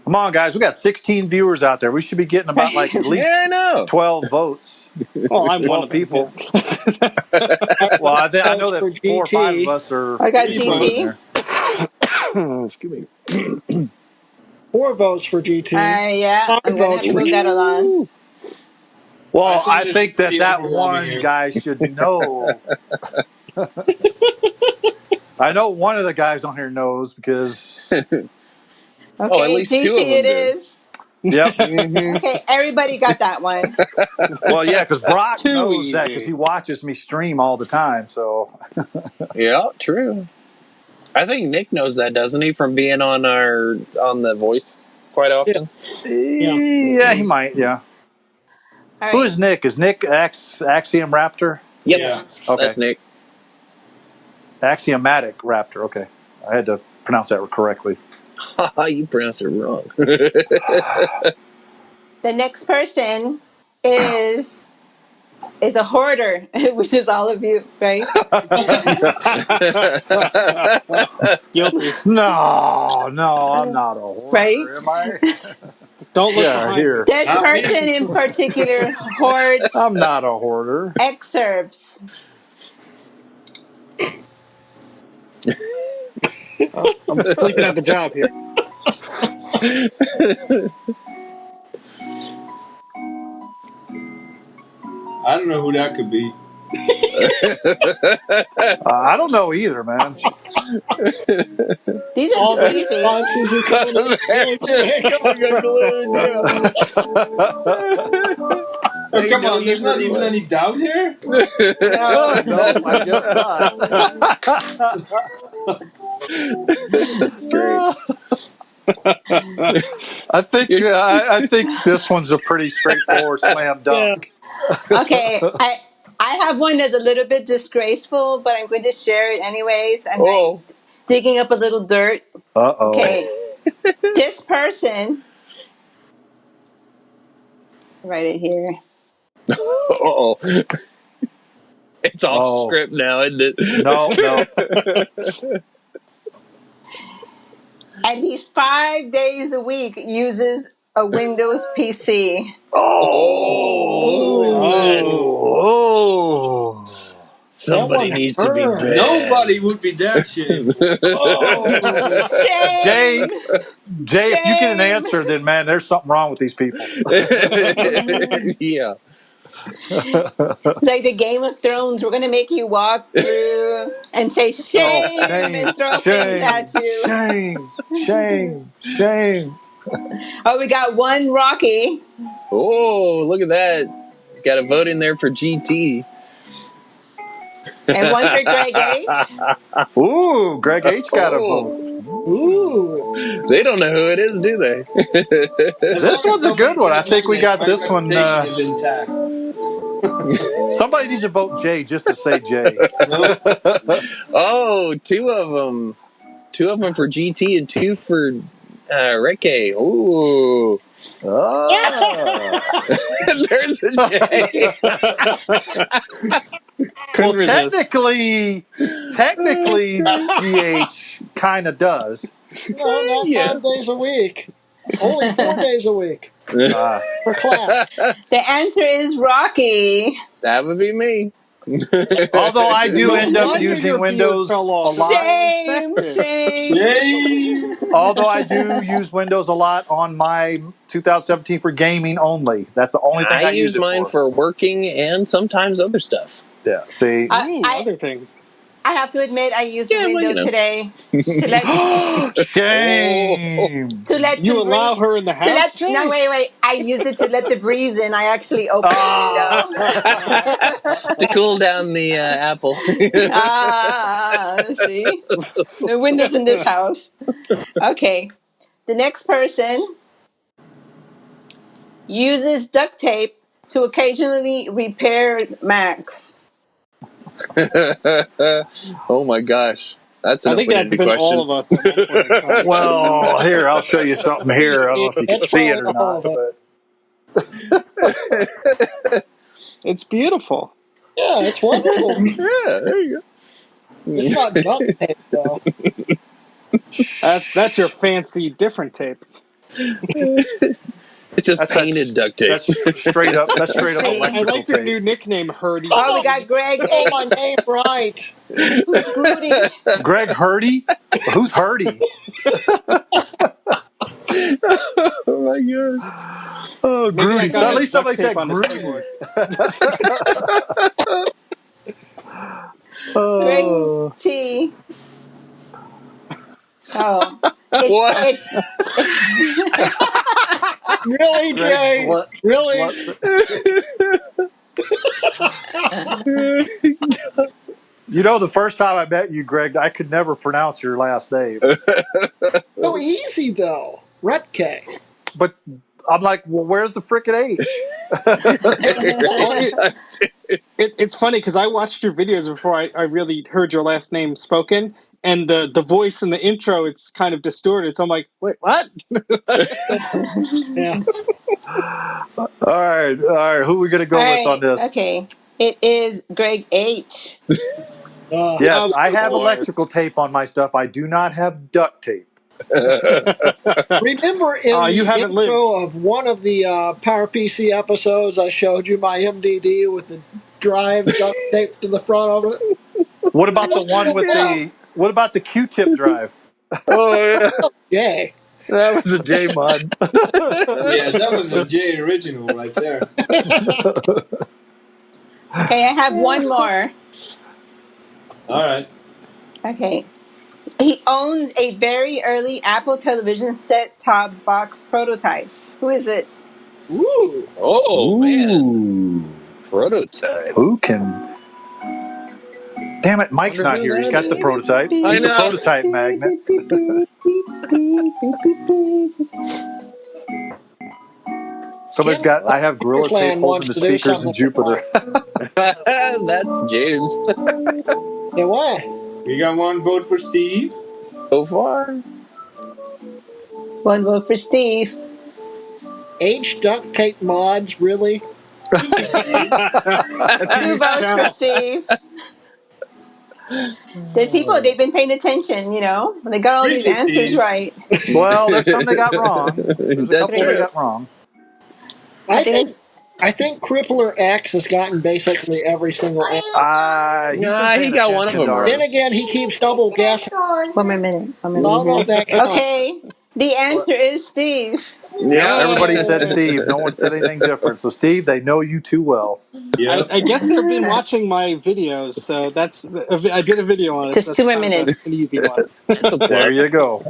Come on, guys. We got 16 viewers out there. We should be getting about like at least Yeah, I know. 12 votes. well, I'm one 12 of them, people. yeah. Well, I know that For 4 or 5 GT. of us are. I got Three GT. in there. Excuse me. 4 votes for GT. Yeah, 5 I'm gonna have votes to for move that along. Well, I there's think that pretty that overwhelming one here. guy should know. I know one of the guys on here knows because. Okay, Oh, at least GT 2 of them it do. is. Yep. Okay, everybody got that one. Well, yeah, because Brock Too knows that because easy. he watches me stream all the time. So. Yeah, true. I think Nick knows that, doesn't he, from being on the voice quite often? Yeah, he might. Yeah. All Who right. is Nick? Is Nick Axiom Raptor? Yep, Yeah. Okay. that's Nick. Axiomatic Raptor. Okay. I had to pronounce that correctly. You pronounced it wrong. The next person is a hoarder, which is all of you, right? Guilty. No, I'm not a hoarder, Right? am I? Don't look Yeah, behind here. This Not me. person in particular hoards I'm not a hoarder. excerpts. I'm sleeping at the job here. I don't know who that could be. I don't know either, man. These are All too the easy. responses are coming in really quick. Oh, come on, there's not even any doubt here? No. No, I guess not. That's great. I think this one's a pretty straightforward slam dunk. Okay, I have one that's a little bit disgraceful, but I'm going to share it anyways. And Oh. I'm digging up a little dirt. Uh-oh. Okay, this person, write it here. Uh-oh. It's off script now, isn't it? No. At least 5 days a week uses a Windows PC. Oh. Somebody one needs to be hurt. bad. Nobody would be that shameful. Shame! Jay, if you get an Shame. answer, then man, there's something wrong with these people. Yeah. It's like the Game of Thrones. We're going to make you walk through and say shame, and throw things at you. Shame. Oh, we got one Rocky. Oh, look at that. Got a vote in there for GT. And one for Greg H. Ooh, Greg H got a vote. Ooh. They don't know who it is, do they? This one's a good one. I think we got this one. Is intact. Somebody needs to vote Jay just to say Jay. Oh, 2 of them. 2 of them for GT and 2 for Ricky. Ooh. Oh. There's a J. Well, resist. technically, GH kind of does. No, not Yeah. 5 days a week. Only 4 days a week Uh, for class. The answer is Rocky. That would be me. although I do No end up wonder using your Windows viewers fell a off. lot. Shame. Yay! Although I do use Windows a lot on my 2017 for gaming only. That's the only thing I, I use it mine for working and sometimes other stuff. Yeah. See. Other things. I have to admit, I used Yeah, well, Windows you know. today to let Shame. You allow her in the house, Jay? No, wait. I used it to let the breeze in. I actually opened the window. To cool down the apple. See? The windows in this house. Okay. The next person uses duct tape to occasionally repair Macs. Oh my gosh. That's an I think that's been question. all of us. At one point in time. Well, here, I'll show you something here. I don't know if you can That's see it or probably all not. of But It's beautiful. Yeah, it's wonderful. Yeah, there you go. It's not duct tape, though. That's your fancy different tape. It's just That's- painted duct tape. that's straight up See, I electrical like your tape. new nickname, Hurdy. Oh, we got Greg Oh, H. my name right. Who's Grudy? Greg Hurdy? Who's Hardy? Oh my god. Oh, Maybe Grudy. that guy So at has least somebody duct said tape on his Grudy. keyboard. Greg Oh. T. Oh, What? it's Really, Greg Jay? Blut. Really? You know, the first time I met you, Greg, I could never pronounce your last name. So easy though. Rutke. But I'm like, well, where's the frickin' H? It's funny because I watched your videos before I really heard your last name spoken, and the voice in the intro, it's kind of distorted. So I'm like, wait, what? Yeah. All right. Who are we going to go all with on right. this? Okay, it is Greg H. Yes, Of I have course. electrical tape on my stuff. I do not have duct tape. Remember in You the haven't intro of one of the PowerPC episodes, I showed you my MDD with the drive duct taped to the front of it. What about the one with the? What about the Q-tip drive? Oh yeah, Yay. that was a J mod. Yeah, that was a J original right there. Okay, I have one more. All right. Okay. He owns a very early Apple television set-top box prototype. Who is it? Ooh. Oh man, prototype. Who can? Damn it, Mike's Wonder not who here. He's that got the is. prototype. I He's the know. prototype magnet. Somebody's got. I have Gorilla Clan Tape holding wants the to do speakers in something Jupiter. That's James. Yeah, why? We got one vote for Steve. So far. One vote for Steve. H duct tape mods, really? 2 votes for Steve. There's people, they've been paying attention, you know? They got all these Really, answers Steve? right. Well, there's some they got wrong. There's a That's couple they true. got wrong. I think think Crippler X has gotten basically every single answer. He's Nah, been he paying got one of attention them to right. Then again, he keeps double guessing. One more minute. No, that counts. Okay, the answer is Steve. Yeah. Everybody said Steve. No one said anything different. So, Steve, they know you too well. Yep. I guess they've been watching my videos, so that's I did a video on it. Just so 2 more kind of minutes. an easy one. That's a There plus. you go.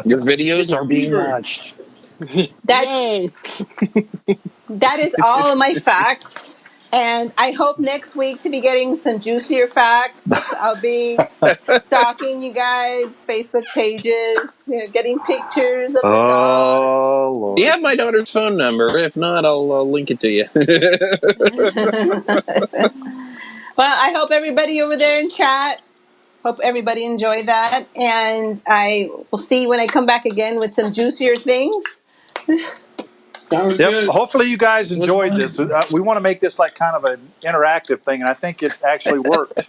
Your videos are being Stever. watched. Yay. That is all of my facts. And I hope next week to be getting some juicier facts. I'll be stalking you guys, Facebook pages, getting pictures of the dogs. Oh, Lord. Do you have my daughter's phone number? If not, I'll link it to you. Well, I hope everybody over there in chat, hope everybody enjoyed that. And I will see you when I come back again with some juicier things. Sounds Yep. good. Hopefully you guys enjoyed fun. this. We want to make this like kind of an interactive thing, and I think it actually worked.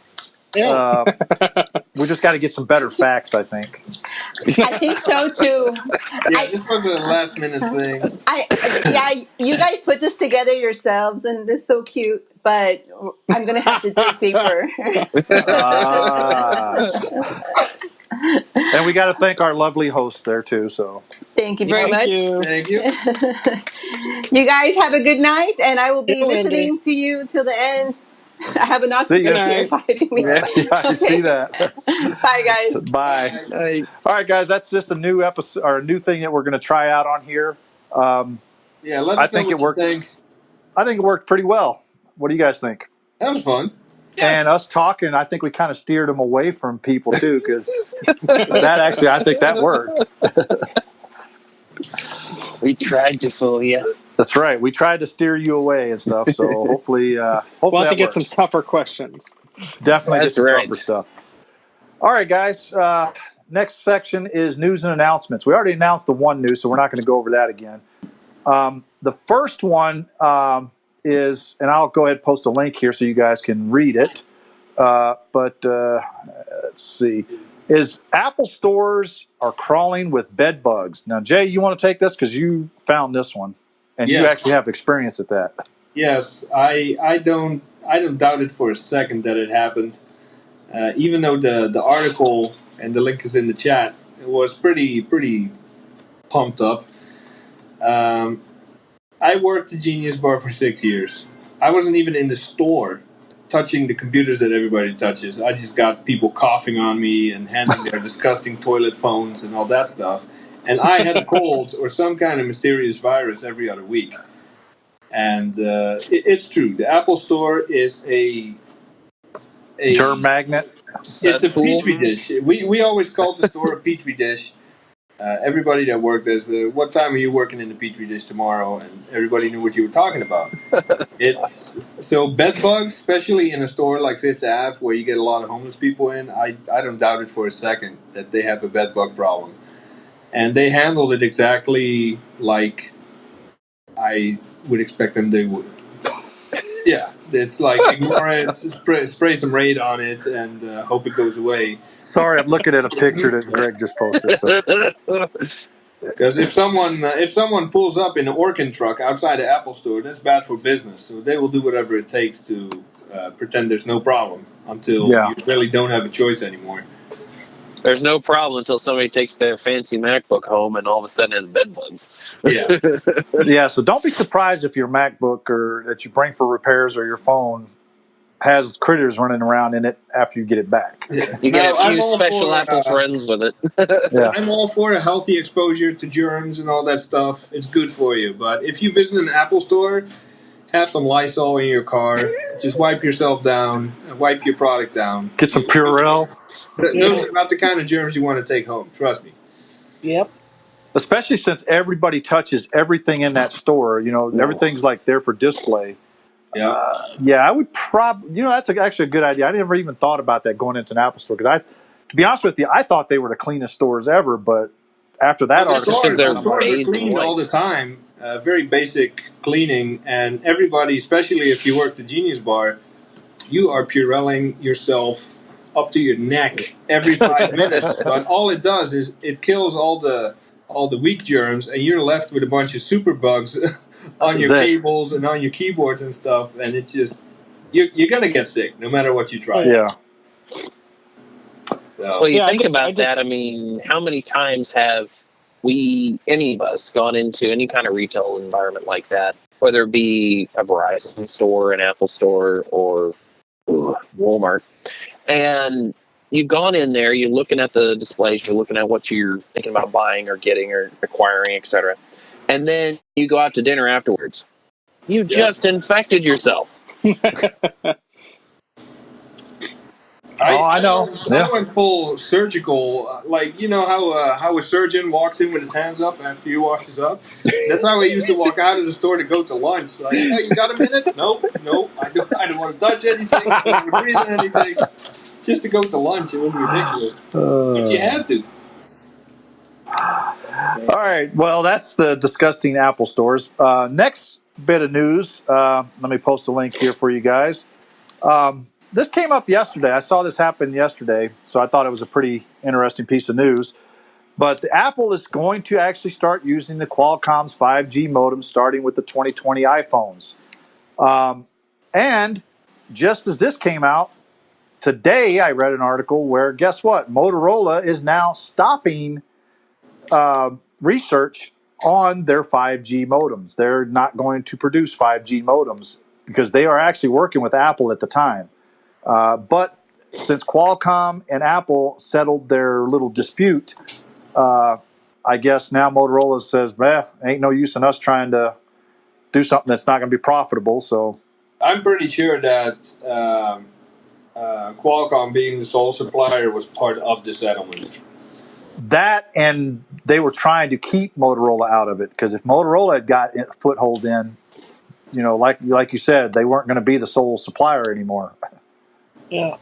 Yeah. We just got to get some better facts, I think. I think so too. Yeah, this was a last minute thing. You guys put this together yourselves, and it's so cute. But I'm gonna have to dig deeper. And we got to thank our lovely host there too. So Thank you very much. Thank you. You guys have a good night, and I will be Yeah, listening Wendy. to you till the end. I have an See ya. octopus here fighting me. yeah, I see that. Bye, guys. Bye. All right, guys, that's just a new episode or a new thing that we're going to try out on here. Yeah, let I us know think what it you worked. think. I think it worked pretty well. What do you guys think? That was fun. And us talking, I think we kind of steered them away from people too, because that actually, I think that worked. We tried to fool you. That's right. We tried to steer you away and stuff. So hopefully, We'll have that to get some works. tougher questions. Definitely That's get some right. tougher stuff. All right, guys. Next section is news and announcements. We already announced the one news, so we're not going to go over that again. The first one is, and I'll go ahead and post a link here so you guys can read it. But let's see. Is Apple stores are crawling with bed bugs. Now, Jay, you want to take this because you found this one, and you Yes. actually have experience at that. Yes, I don't doubt it for a second that it happened. Even though the article and the link is in the chat, was pretty pumped up. I worked at Genius Bar for 6 years. I wasn't even in the store touching the computers that everybody touches. I just got people coughing on me and handing their disgusting toilet phones and all that stuff. And I had a cold or some kind of mysterious virus every other week. And it's true. The Apple Store is a Germ magnet. it's a petri dish. We always called the store a petri dish. Everybody that worked as what time are you working in the petri dish tomorrow? And everybody knew what you were talking about. It's so bed bugs, especially in a store like Fifth Ave where you get a lot of homeless people in. I don't doubt it for a second that they have a bed bug problem, and they handled it exactly like I would expect them they would. Yeah, it's like ignore it, spray some Raid on it, and hope it goes away. Sorry, I'm looking at a picture that Greg just posted. So. Because if someone pulls up in an Orkin truck outside the Apple Store, that's bad for business. So they will do whatever it takes to pretend there's no problem until you really don't have a choice anymore. There's no problem until somebody takes their fancy MacBook home and all of a sudden has bed bugs. Yeah. Yeah, so don't be surprised if your MacBook or that you bring for repairs or your phone has critters running around in it after you get it back. Yeah. You get a few special Apple friends with it. Yeah. I'm all for a healthy exposure to germs and all that stuff. It's good for you. But if you visit an Apple Store, have some Lysol in your car. Just wipe yourself down. Wipe your product down. Get some Purell. Those are not the kind of germs you want to take home. Trust me. Yep. Especially since everybody touches everything in that store. You know, everything's like there for display. Yeah. Yeah, I would probably, that's actually a good idea. I never even thought about that going into an Apple Store. Because to be honest with you, I thought they were the cleanest stores ever. But after that article, the stores are cleaned all the time. Very basic cleaning. And everybody, especially if you work the Genius Bar, you are Purelling yourself up to your neck every 5 minutes. But all it does is it kills all the weak germs, and you're left with a bunch of super bugs on your cables and on your keyboards and stuff. And it's just you're gonna get sick no matter what you try. Yeah. So, well, you think about that. I mean, how many times have any of us, gone into any kind of retail environment like that, whether it be a Verizon store, an Apple store, or Walmart, and you've gone in there, you're looking at the displays, you're looking at what you're thinking about buying or getting or acquiring, etc. And then you go out to dinner afterwards. You just infected yourself. I know. I went full surgical. Like, you know how a surgeon walks in with his hands up after he washes up? That's how I used to walk out of the store to go to lunch. Like, hey, you got a minute? Nope. I don't want to touch anything. I don't want to breathe anything. Just to go to lunch. It was ridiculous. But you had to. All right. Well, that's the disgusting Apple stores. Next bit of news. Let me post a link here for you guys. This came up yesterday. I saw this happen yesterday, so I thought it was a pretty interesting piece of news. But the Apple is going to actually start using the Qualcomm's 5G modem starting with the 2020 iPhones. And just as this came out, today I read an article where, guess what? Motorola is now stopping research on their 5G modems. They're not going to produce 5G modems because they are actually working with Apple at the time. But since Qualcomm and Apple settled their little dispute, I guess now Motorola says, ain't no use in us trying to do something that's not going to be profitable. So I'm pretty sure that Qualcomm being the sole supplier was part of the settlement. That, and they were trying to keep Motorola out of it, because if Motorola had got a foothold in, like you said, they weren't going to be the sole supplier anymore. Yeah.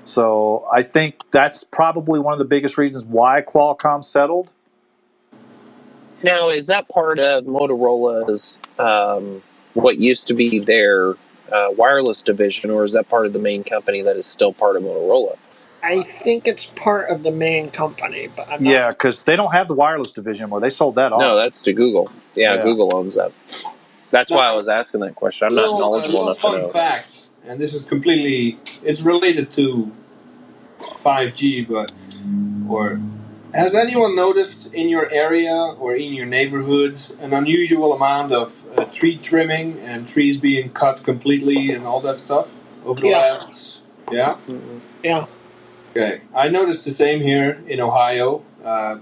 So I think that's probably one of the biggest reasons why Qualcomm settled. Now, is that part of Motorola's, what used to be their wireless division, or is that part of the main company that is still part of Motorola? I think it's part of the main company, but I'm not. Yeah, because they don't have the wireless division anymore. They sold that off. No, that's to Google. Yeah, Google owns that. That's why I was asking that question. I'm not knowledgeable enough to know. Fun facts, and this is it's related to 5G, but Or has anyone noticed in your area or in your neighborhoods an unusual amount of tree trimming and trees being cut completely and all that stuff over the last? Yeah. Yeah. Okay, I noticed the same here in Ohio.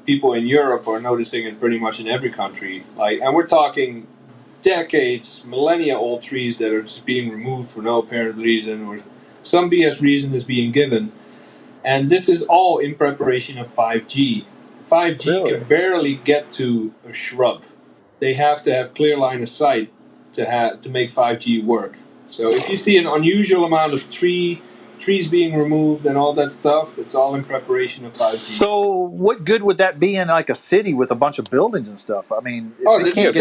People in Europe are noticing it pretty much in every country. And we're talking decades, millennia-old trees that are just being removed for no apparent reason, or some BS reason is being given. And this is all in preparation of 5G. 5G can barely get to a shrub. They have to have clear line of sight to make 5G work. So if you see an unusual amount of trees being removed and all that stuff, it's all in preparation of 5G. So what good would that be in like a city with a bunch of buildings and stuff? I mean, they're just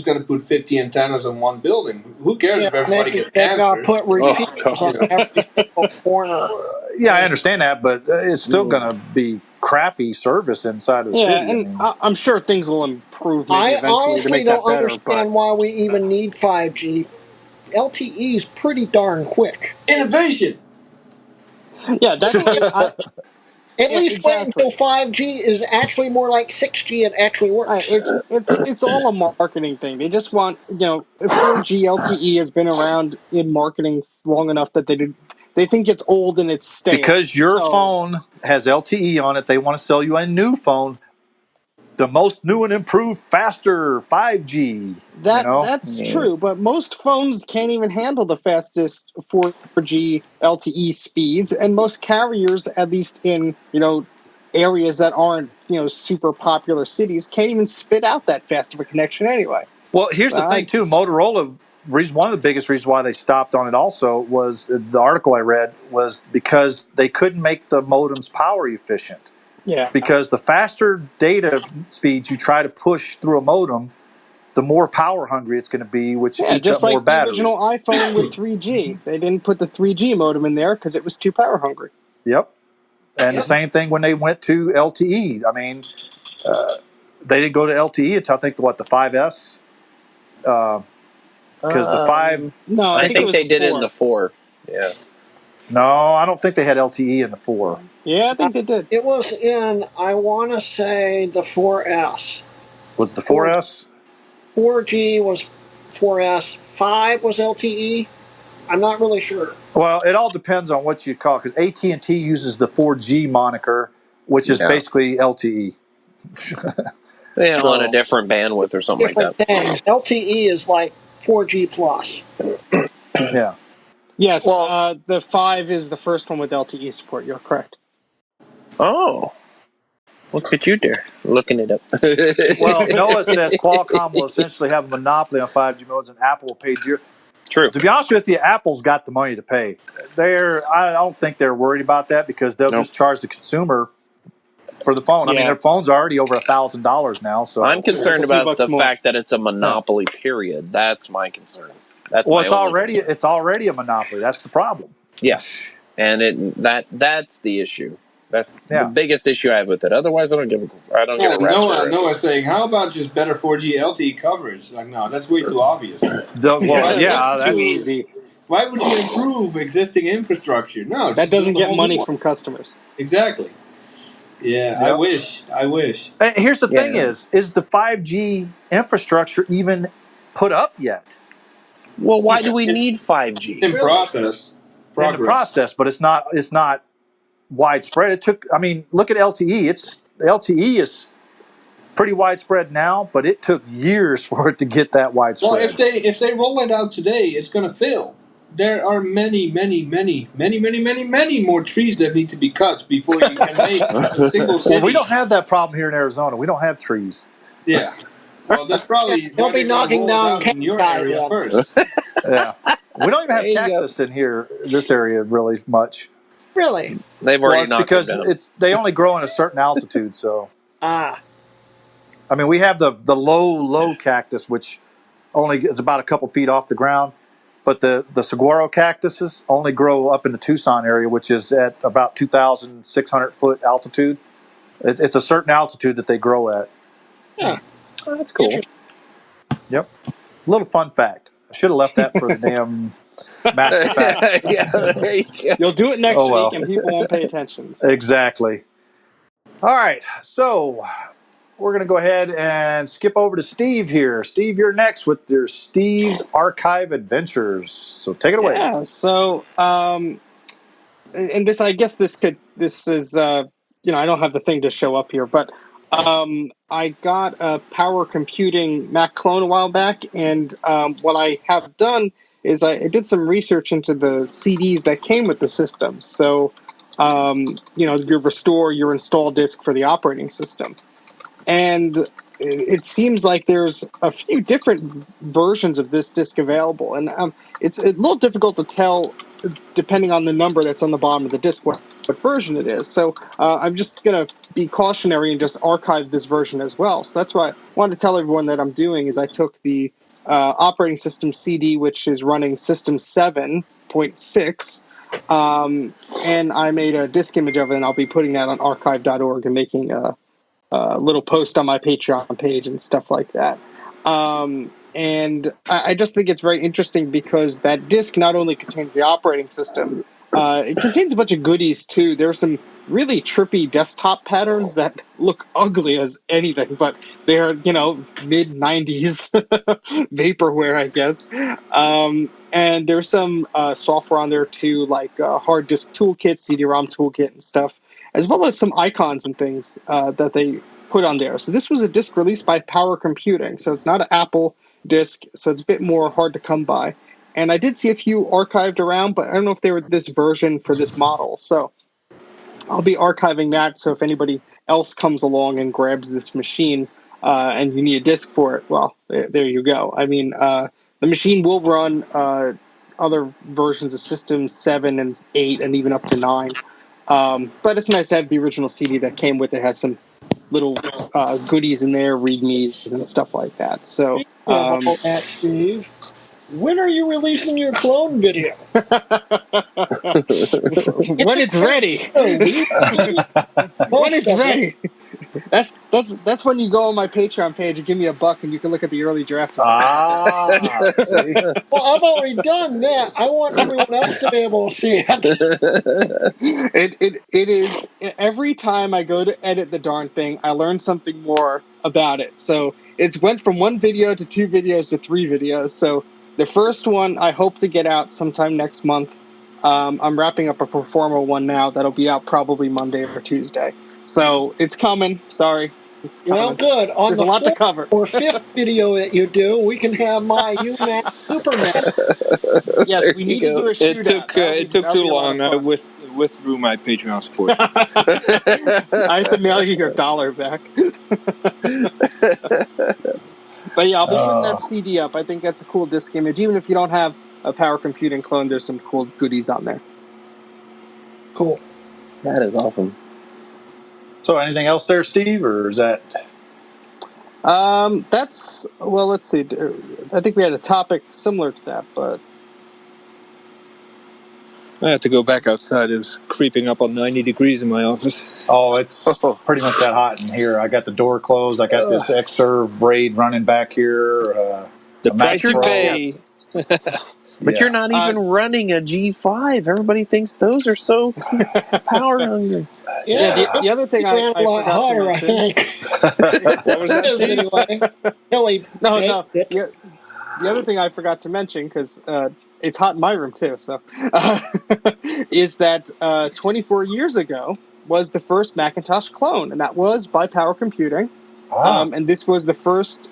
going to put 50 antennas on one building. Who cares if everybody gets they've got cancer? to put repeaters on every single corner. Yeah, I understand that, but it's still going to be crappy service inside of the city. And I'm sure things will improve maybe I eventually to honestly make don't that better. understand why we even need 5G. LTE is pretty darn quick. Innovation. Yeah, that's At least wait until 5G is actually more like 6G. It actually works. It's all a marketing thing. They just want 4G LTE has been around in marketing long enough that they think it's old and it's stale. Because your phone has LTE on it, they want to sell you a new phone, the most new and improved, faster 5G. That's true, but most phones can't even handle the fastest 4G LTE speeds, and most carriers, at least in areas that aren't super popular cities, can't even spit out that fast of a connection anyway. Well, here's the thing too. Motorola, one of the biggest reasons why they stopped on it also was the article I read was because they couldn't make the modems power efficient. Yeah. Because the faster data speeds you try to push through a modem, the more power hungry it's going to be, which eats up more battery. Just like the original iPhone with 3G. They didn't put the 3G modem in there because it was too power hungry. Yep. And the same thing when they went to LTE. I mean, they didn't go to LTE until I think the 5S. Because the 5... No, I think they did it in the 4. Yeah. No, I don't think they had LTE in the 4. Yeah, I think they did. It was in, I want to say, the 4S. Was it the 4S? 4G was 4S. 5 was LTE. I'm not really sure. Well, it all depends on what you call it, because AT&T uses the 4G moniker, which is basically LTE. On a different bandwidth or something like that. Things. LTE is like 4G plus. Yeah. Yes, the 5 is the first one with LTE support. You're correct. Oh. Look at you there, looking it up. Well, Noah says Qualcomm will essentially have a monopoly on 5G modems, and Apple will pay dear. True. To be honest with you, Apple's got the money to pay. I don't think they're worried about that because they'll just charge the consumer for the phone. I mean, their phone's already over $1,000 now. So I'm concerned about the fact that it's a monopoly. Period. That's my concern. That's it's already a monopoly. That's the problem. Yeah, and that's the issue. That's the biggest issue I have with it. Otherwise, I don't give a Noah's saying, how about just better 4G LTE coverage? Like, no, that's way too obvious. That's too easy. Why would you improve existing infrastructure? No, that doesn't get money from customers. Exactly. Yeah, yep. I wish. Here's the thing: is the 5G infrastructure even put up yet? Well, why do we need 5G? In process. In the process, but it's not widespread. It took. I mean, look at LTE. LTE is pretty widespread now, but it took years for it to get that widespread. Well, if they roll it out today, it's going to fail. There are many more trees that need to be cut before you can make a single city. Well, we don't have that problem here in Arizona. We don't have trees. Yeah. Well, that's probably they'll be knocking down in your area first. Yeah. We don't even have cactus in here, this area, really much. Really? They've already knocked them down. Because they only grow in a certain altitude. So. I mean, we have the low cactus, which only is about a couple feet off the ground. But the saguaro cactuses only grow up in the Tucson area, which is at about 2,600 foot altitude. It's a certain altitude that they grow at. Yeah. Oh, that's cool. Yep. Little fun fact. I should have left that for the damn master facts. Yeah, there you go. You'll do it next week and people won't pay attention. So. Exactly. All right, so we're going to go ahead and skip over to Steve here. Steve, you're next with your Steve's Archive Adventures. So take it away. Yeah. So, and this, I guess this is, I don't have the thing to show up here, but I got a Power Computing Mac clone a while back, and what I have done is I did some research into the CDs that came with the system. So, you restore your install disk for the operating system. And it seems like there's a few different versions of this disk available. And it's a little difficult to tell, depending on the number that's on the bottom of the disk, what version it is. So I'm just going to be cautionary and just archive this version as well. So that's why I wanted to tell everyone that I'm doing is I took the operating system CD, which is running System 7.6, and I made a disk image of it, and I'll be putting that on archive.org and making a little post on my Patreon page and stuff like that. And I just think it's very interesting because that disk not only contains the operating system, it contains a bunch of goodies too. There's some really trippy desktop patterns that look ugly as anything, but they're, mid-90s vaporware, I guess. And there's some software on there too, like hard disk toolkit, CD-ROM toolkit and stuff, as well as some icons and things that they put on there. So this was a disk released by Power Computing, so it's not an Apple disk, so it's a bit more hard to come by. And I did see a few archived around, but I don't know if they were this version for this model. So I'll be archiving that, so if anybody else comes along and grabs this machine and you need a disk for it, well, there you go. I mean, the machine will run other versions of System 7 and 8 and even up to 9. But it's nice to have the original CD that came with it. It has some little goodies in there, readmes and stuff like that. So, All that, Steve. When are you releasing your clone video? when it's ready. When it's ready. That's when you go on my Patreon page and give me $1 and you can look at the early draft. See? Well, I've already done that. I want everyone else to be able to see it. It is, every time I go to edit the darn thing, I learn something more about it. So it's went from 1 video to 2 videos to 3 videos. So the first one I hope to get out sometime next month. I'm wrapping up a Performa one now that'll be out probably Monday or Tuesday. So it's coming. Sorry. It's coming. Well, good. On There's the a lot to cover. or 5th video that you do, we can have my UMac Superman. Yes, we need to do a shootout. It took too long. I withdrew my Patreon support. I have to mail you your $1 back. But yeah, I'll be putting that CD up. I think that's a cool disk image. Even if you don't have a Power Computing clone, there's some cool goodies on there. Cool. That is awesome. So anything else there, Steve, or is that? That's, well, let's see. I think we had a topic similar to that, but I had to go back outside. It was creeping up on 90 degrees in my office. Oh, it's pretty much that hot in here. I got the door closed. I got this Xserve RAID running back here. The price you pay. But you're not even running a G5. Everybody thinks those are so power hungry. Yeah, the other thing I ran a lot hotter, I think. What was that, Steve? Anyway, Kelly. No. The other thing I forgot to mention, because it's hot in my room too, so is that 24 years ago was the first Macintosh clone, and that was by Power Computing. And this was the first,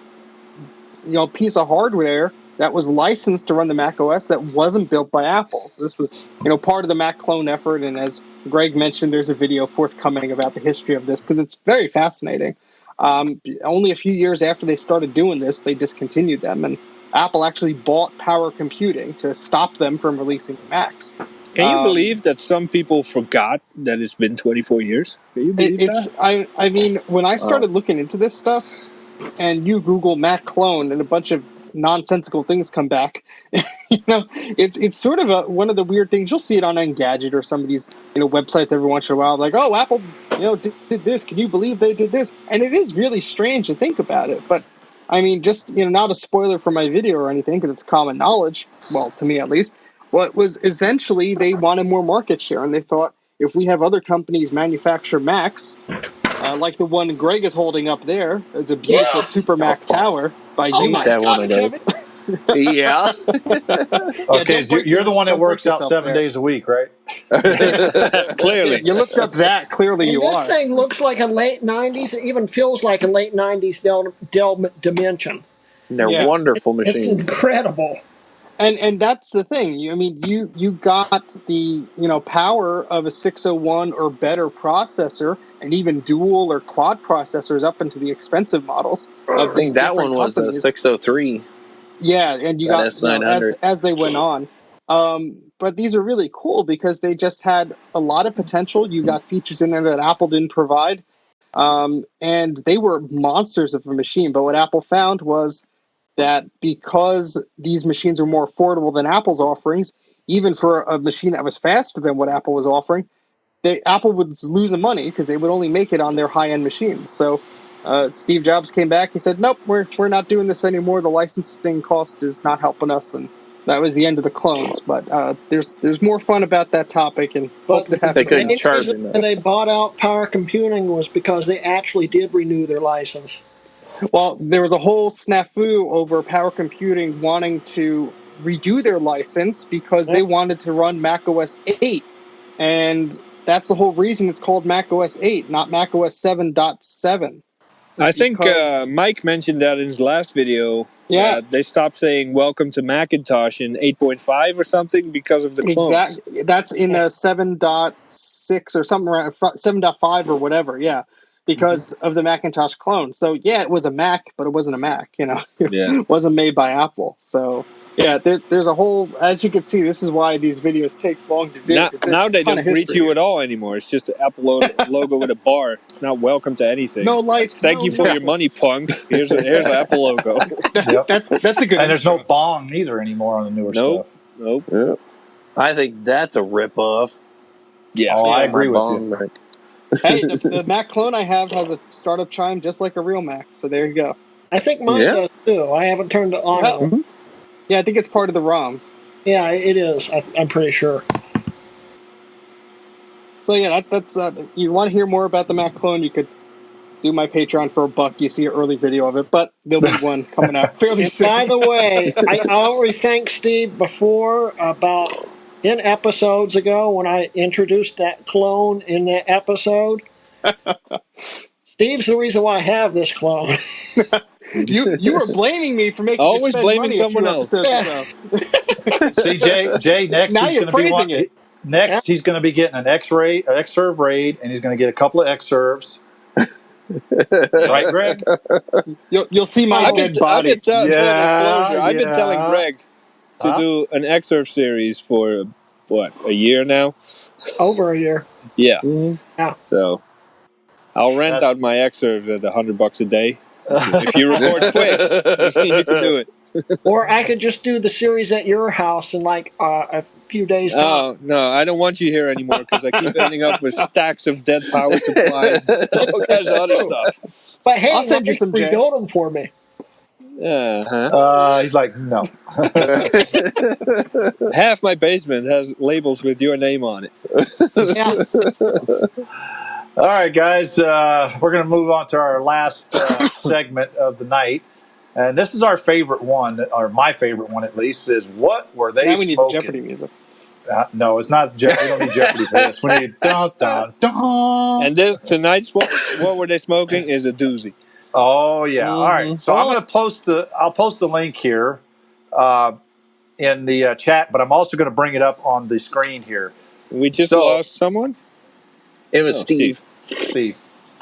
piece of hardware that was licensed to run the Mac OS that wasn't built by Apple. So this was, part of the Mac clone effort. And as Greg mentioned, there's a video forthcoming about the history of this because it's very fascinating. Only a few years after they started doing this, they discontinued them, and Apple actually bought Power Computing to stop them from releasing Macs. Can you believe that some people forgot that it's been 24 years? Can you believe that? I mean, when I started looking into this stuff, and you Google Mac clone, and a bunch of nonsensical things come back, it's sort of one of the weird things. You'll see it on Engadget or some of these websites every once in a while, like, oh, Apple did this. Can you believe they did this? And it is really strange to think about it, but I mean, just not a spoiler for my video or anything, because it's common knowledge, well, to me at least. What was essentially they wanted more market share, and they thought if we have other companies manufacture Macs, like the one Greg is holding up there. It's a beautiful Super Mac tower by Oh Uni. my that one God, of those. Timmy. Yeah. Okay, don't break you're the one that don't break works out yourself 7 there. days a week, right? Clearly. You looked up that. Clearly, And you this are. thing looks like a late 90s. It even feels like a late 90s Dell Dimension. They're Yeah. wonderful It's machines. incredible. And that's the thing. You got the power of a 601 or better processor, and even dual or quad processors up into the expensive models I of think these that different one was a companies. 603. Yeah, and you That got S900. as they went on. But these are really cool because they just had a lot of potential. You got features in there that Apple didn't provide, and they were monsters of a machine. But what Apple found was that because these machines are more affordable than Apple's offerings, even for a machine that was faster than what Apple was offering, Apple was losing money because they would only make it on their high-end machines. So Steve Jobs came back. He said, "Nope, we're not doing this anymore. The licensing cost is not helping us," and that was the end of the clones. But there's more fun about that topic, and hope But to have They the some couldn't main next charge reason enough. why they bought out Power Computing was because they actually did renew their license. Well, there was a whole snafu over Power Computing wanting to redo their license because they wanted to run Mac OS 8. And that's the whole reason it's called Mac OS 8, not Mac OS 7.7. I think Because- Mike mentioned that in his last video. Yeah. That they stopped saying "Welcome to Macintosh" in 8.5 or something because of the clones. Exactly. That's in a 7.6 or something around 7.5 or whatever. Yeah. Because of the Macintosh clone. So, yeah, it was a Mac, but it wasn't a Mac. Yeah. It wasn't made by Apple. So, yeah, there's a whole, as you can see, this is why these videos take long to do. Now, 'Cause there's now a they ton don't of greet history you here. at all anymore. It's just an Apple logo with a bar. It's not welcome to anything. No It's lights, thank no you for your nothing. money, punk. Here's an Apple logo. Yep. That's a good And there's no intro. bong either anymore on the newer Nope. stuff. Nope. Yeah. I think that's a ripoff. Yeah. Oh, I Yeah. agree My with you. bong break. Hey, the Mac clone I have has a startup chime just like a real Mac. So there you go. I think mine Yeah. does too. I haven't turned it on. Yeah. Yeah, I think it's part of the ROM. Yeah, it is. I'm pretty sure. So yeah, that's you want to hear more about the Mac clone, you could do my Patreon for $1. You see an early video of it, but there'll be one coming out fairly soon. By the way, I already thanked Steve before about 10 episodes ago when I introduced that clone in that episode. Steve's the reason why I have this clone. you were blaming me for making Always you spend blaming money someone a few else. episodes ago. See, Jay, next Now he's you're going to be praising it. Next, he's going to be getting an Xserve RAID, and he's going to get a couple of Xserves. Right, Greg? You'll see my I've dead been, body. full disclosure, I've been telling yeah. Greg to do an Xserve series for, a year now? Over a year. Yeah. Yeah. So I'll rent That's- out my Xserves at $100 a day. If you record quick, you can do it. Or I could just do the series at your house in like a few days' time. Oh, no, I don't want you here anymore because I keep ending up with stacks of dead power supplies and all kinds of other stuff. But hey, I'll send you some, Jay. rebuild them for me. He's like, no. Half my basement has labels with your name on it. Yeah. All right, guys, we're going to move on to our last segment of the night. And this is our favorite one, or my favorite one at least, is what were they Now we need smoking? Jeopardy music. No, it's not Jeopardy. We don't need Jeopardy for this. We need dun, dun, dun. And this tonight's what were they smoking is a doozy. Oh, yeah. All right. So I'm going to I'll post the link here in the chat, but I'm also going to bring it up on the screen here. We just So- lost someone? It was Steve. Steve.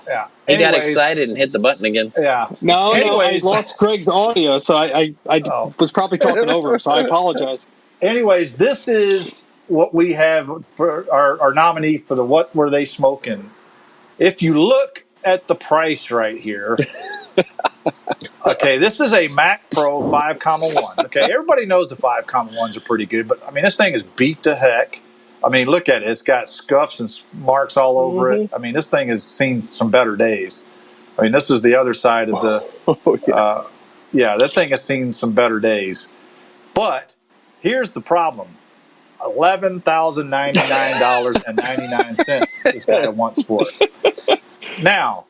Yeah. He got Anyways, excited and hit the button again. Yeah. No, I Anyways. lost Greg's audio, so I Oh. was probably talking over him, so I apologize. Anyways, this is what we have for our nominee for the What Were They Smoking. If you look at the price right here, okay, this is a Mac Pro 5,1. Okay, everybody knows the 5,1s are pretty good, but I mean, this thing is beat to heck. I mean, look at it. It's got scuffs and marks all over it. I mean, this thing has seen some better days. I mean, this is the other side of the, yeah, that thing has seen some better days. But here's the problem. $11,099.99 this guy wants for it. Now,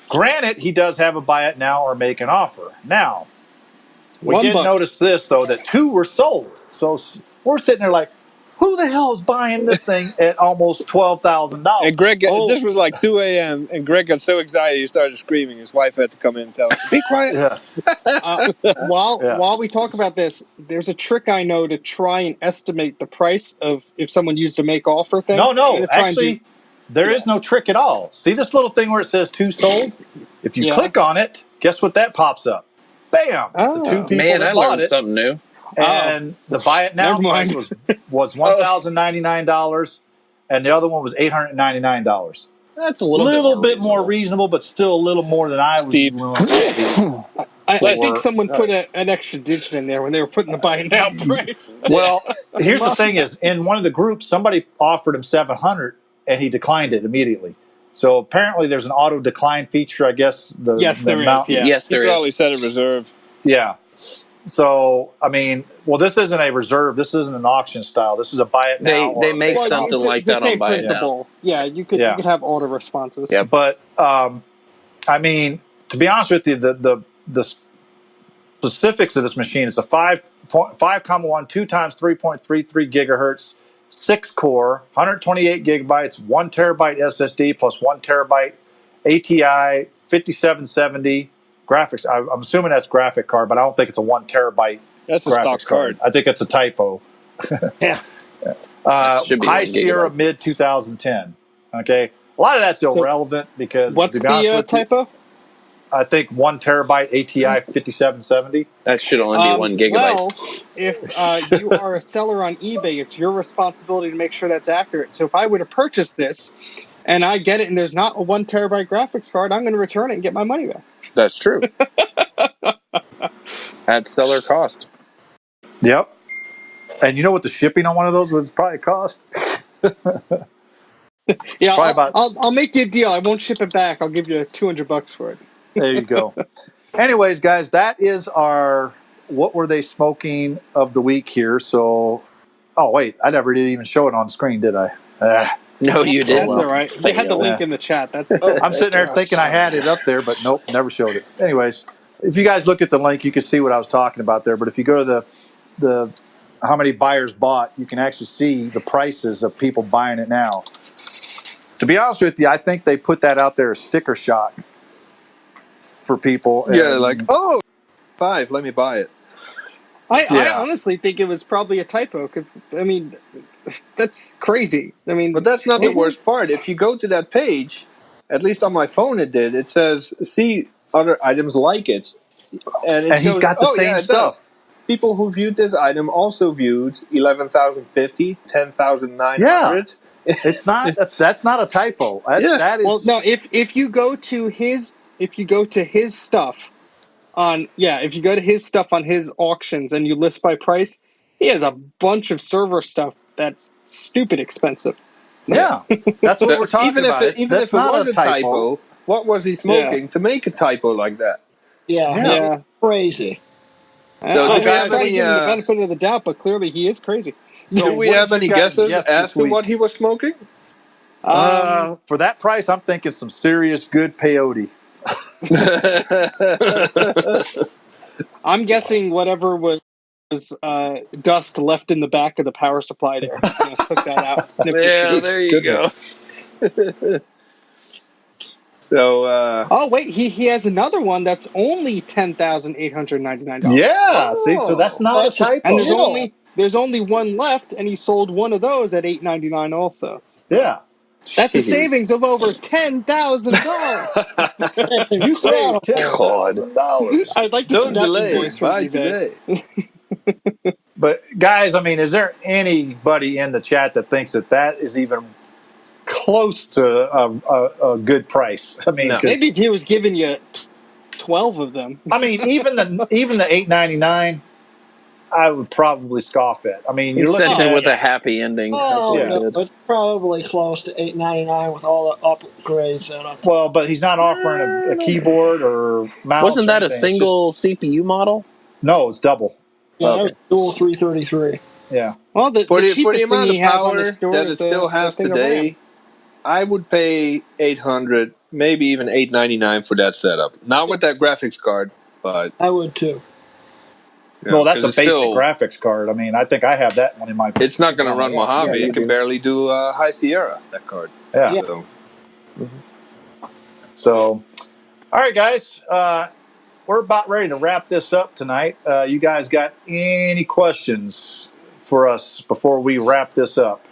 Granted, he does have a buy it now or make an offer. Now, we did $1. notice this, though, that 2 were sold. So we're sitting there like, who the hell is buying this thing at almost $12,000? And Greg, Oh. this was like 2 a.m. and Greg got so excited he started screaming. His wife had to come in and tell him, "Be quiet." Yeah. While we talk about this, there's a trick I know to try and estimate the price of if someone used a make offer thing. I'm No, gonna try and actually, there is no trick at all. See this little thing where it says 2 sold? If you Yeah. click on it, guess what that pops up? Bam! Oh. The 2 people Man, that I bought learned it. something new. And the buy it now Never mind. price was $1,099, and the other one was $899. That's a A little bit more reasonable, but still a little more than I would Steep. be willing to pay. I think For- someone put an extra digit in there when they were putting the buy it now price. Well, here's the thing: is in one of the groups, somebody offered him $700, and he declined it immediately. So apparently, there's an auto decline feature. I guess Yes, there is, yeah. Yes, He there probably is. set a reserve. Yeah. So I mean, well, this isn't a reserve. This isn't an auction style. This is a buy it now. They or make make an something offer. like the that on same buy it now. principle. Yeah, you could have auto responses. Yep. But I mean, to be honest with you, the specifics of this machine is a 5.1 2 times 3.33 gigahertz, 6 core, 128 gigabytes, 1 terabyte SSD plus 1 terabyte ATI 5770 graphics. I'm assuming that's graphic card, but I don't think it's a 1 terabyte. That's the graphics stock card. I think it's a typo. Yeah. Should be High 1 Sierra gigabyte. mid 2010. Okay, a lot of that's So, irrelevant because What's to be honest the with you, typo? I think 1 terabyte ATI 5770. That should only be 1 gigabyte. Well, if you are a seller on eBay, it's your responsibility to make sure that's accurate. So if I were to purchase this and I get it and there's not a 1 terabyte graphics card, I'm going to return it and get my money back. That's true. At seller cost. Yep. And you know what the shipping on one of those would probably cost? Yeah, Probably about- I'll make you a deal. I won't ship it back. I'll give you $200 for it. There you go. Anyways, guys, that is our what were they smoking of the week here. So, oh wait, I never did even show it on screen, did I? No, you didn't. That's all right. We had the Fail. link in the chat. That's I'm sitting there thinking I had it up there, but nope, never showed it. Anyways, if you guys look at the link, you can see what I was talking about there. But if you go to the how many buyers bought, you can actually see the prices of people buying it now. To be honest with you, I think they put that out there as sticker shock for people. Yeah, and- like, oh, 5, let me buy it. I Yeah. honestly think it was probably a typo because, I mean, that's crazy. I mean, But that's not the worst part. If you go to that page, at least on my phone it did, it says, see other items like it. And it and he's shows- got the oh, same yeah, it stuff. does. People who viewed this item also viewed 11,050, 10,900. It's not. That's not a typo. Yeah. That is. Well, no. If you go to his stuff if you go to his stuff on his auctions and you list by price, he has a bunch of server stuff that's stupid expensive. Yeah, that's what we're talking even about. If even if it was a typo, what was he smoking to make a typo like that? Yeah. Yeah. Crazy. So I do mean, we I'm have trying to any, give him the benefit of the doubt, but clearly he is crazy. Do we what have did any you guys guesses guess as this to week? what he was smoking? For that price, I'm thinking some serious good peyote. I'm guessing whatever was dust left in the back of the power supply there. Took that out. Snipped it. there you go. So, Oh wait, he has another one that's only $10,899. Yeah, see, so that's not a typo. And Oh. there's only one left, and he sold one of those at $899 also. Yeah, That's a Jeez. savings of over $10,000. That's you saved incredible. $10,000. I'd like to see don't that delay. invoice from Buy eBay. today. But guys, I mean, is there anybody in the chat that thinks that is even close to a good price? I mean, No. 'cause- Maybe if he was giving you 12 of them. I mean, even the $899, I would probably scoff at. I mean, He you're looking sent it at with a happy ending. That's Oh, what yeah. he no, did. it's probably close to $8.99 with all the upgrades in it. well, but he's not offering a keyboard or mouse. Wasn't or that a anything. It's single CPU model? just- no, it's double. Yeah, Okay. that was dual 333. Yeah. Well, the For the cheapest thing amount of he has on power his store that it is still a has thing of today, RAM. I would pay $800, maybe even $899 for that setup. Not with that graphics card, but I would too. you know, Well, that's 'cause a it's basic still, graphics card. I mean, I think I have that one in my. It's not going to run Yeah. Mojave. Yeah, you it can do. barely do High Sierra, that card. Yeah. Yeah. So, So, all right, guys, we're about ready to wrap this up tonight. You guys got any questions for us before we wrap this up?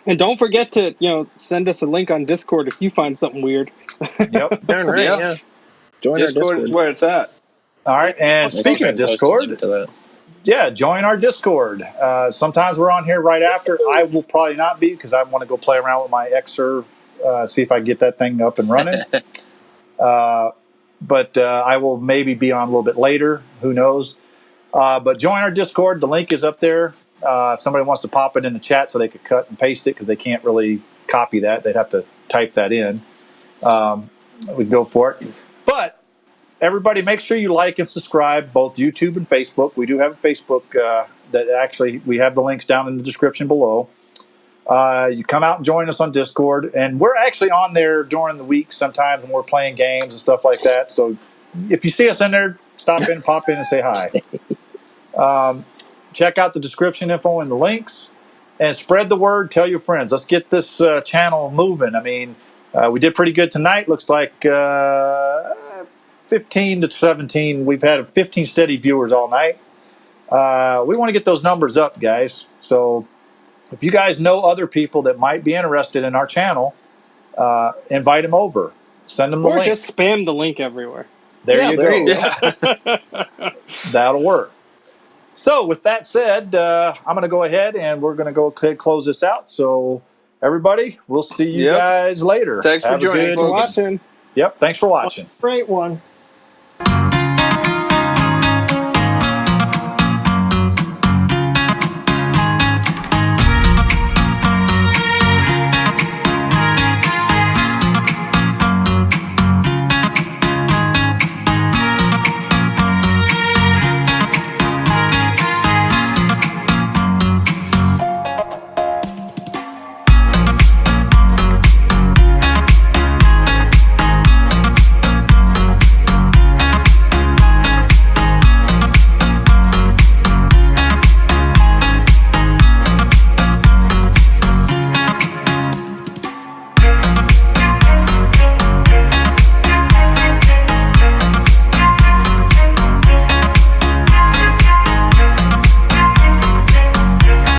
And don't forget to, send us a link on Discord if you find something weird. Yep. Darn right, Yeah. yeah. Join Discord our is Discord. where it's at. All right. And We'll speaking try of and post a Discord, link to that. yeah, join our Discord. Sometimes we're on here right after. I will probably not be because I want to go play around with my Xserve, see if I can get that thing up and running. But I will maybe be on a little bit later. Who knows? But join our Discord. The link is up there. If somebody wants to pop it in the chat so they could cut and paste it because they can't really copy that. They'd have to type that in. We'd go for it. But everybody, make sure you like and subscribe both YouTube and Facebook. We do have a Facebook that actually we have the links down in the description below. You come out and join us on Discord, and we're actually on there during the week sometimes when we're playing games and stuff like that. So if you see us in there, stop in, pop in, and say hi. Check out the description info and the links, and spread the word. Tell your friends. Let's get this channel moving. I mean, we did pretty good tonight. Looks like 15 to 17. We've had 15 steady viewers all night. We want to get those numbers up, guys. So if you guys know other people that might be interested in our channel, invite them over. Send them the Or link. just spam the link everywhere. There you go. Yeah. That'll work. So with that said, I'm going to go ahead and we're going to go close this out. So everybody, we'll see you Yep. guys later. Thanks for Have a joining, good- Thanks for folks. watching. Yep. Thanks for watching. Great one.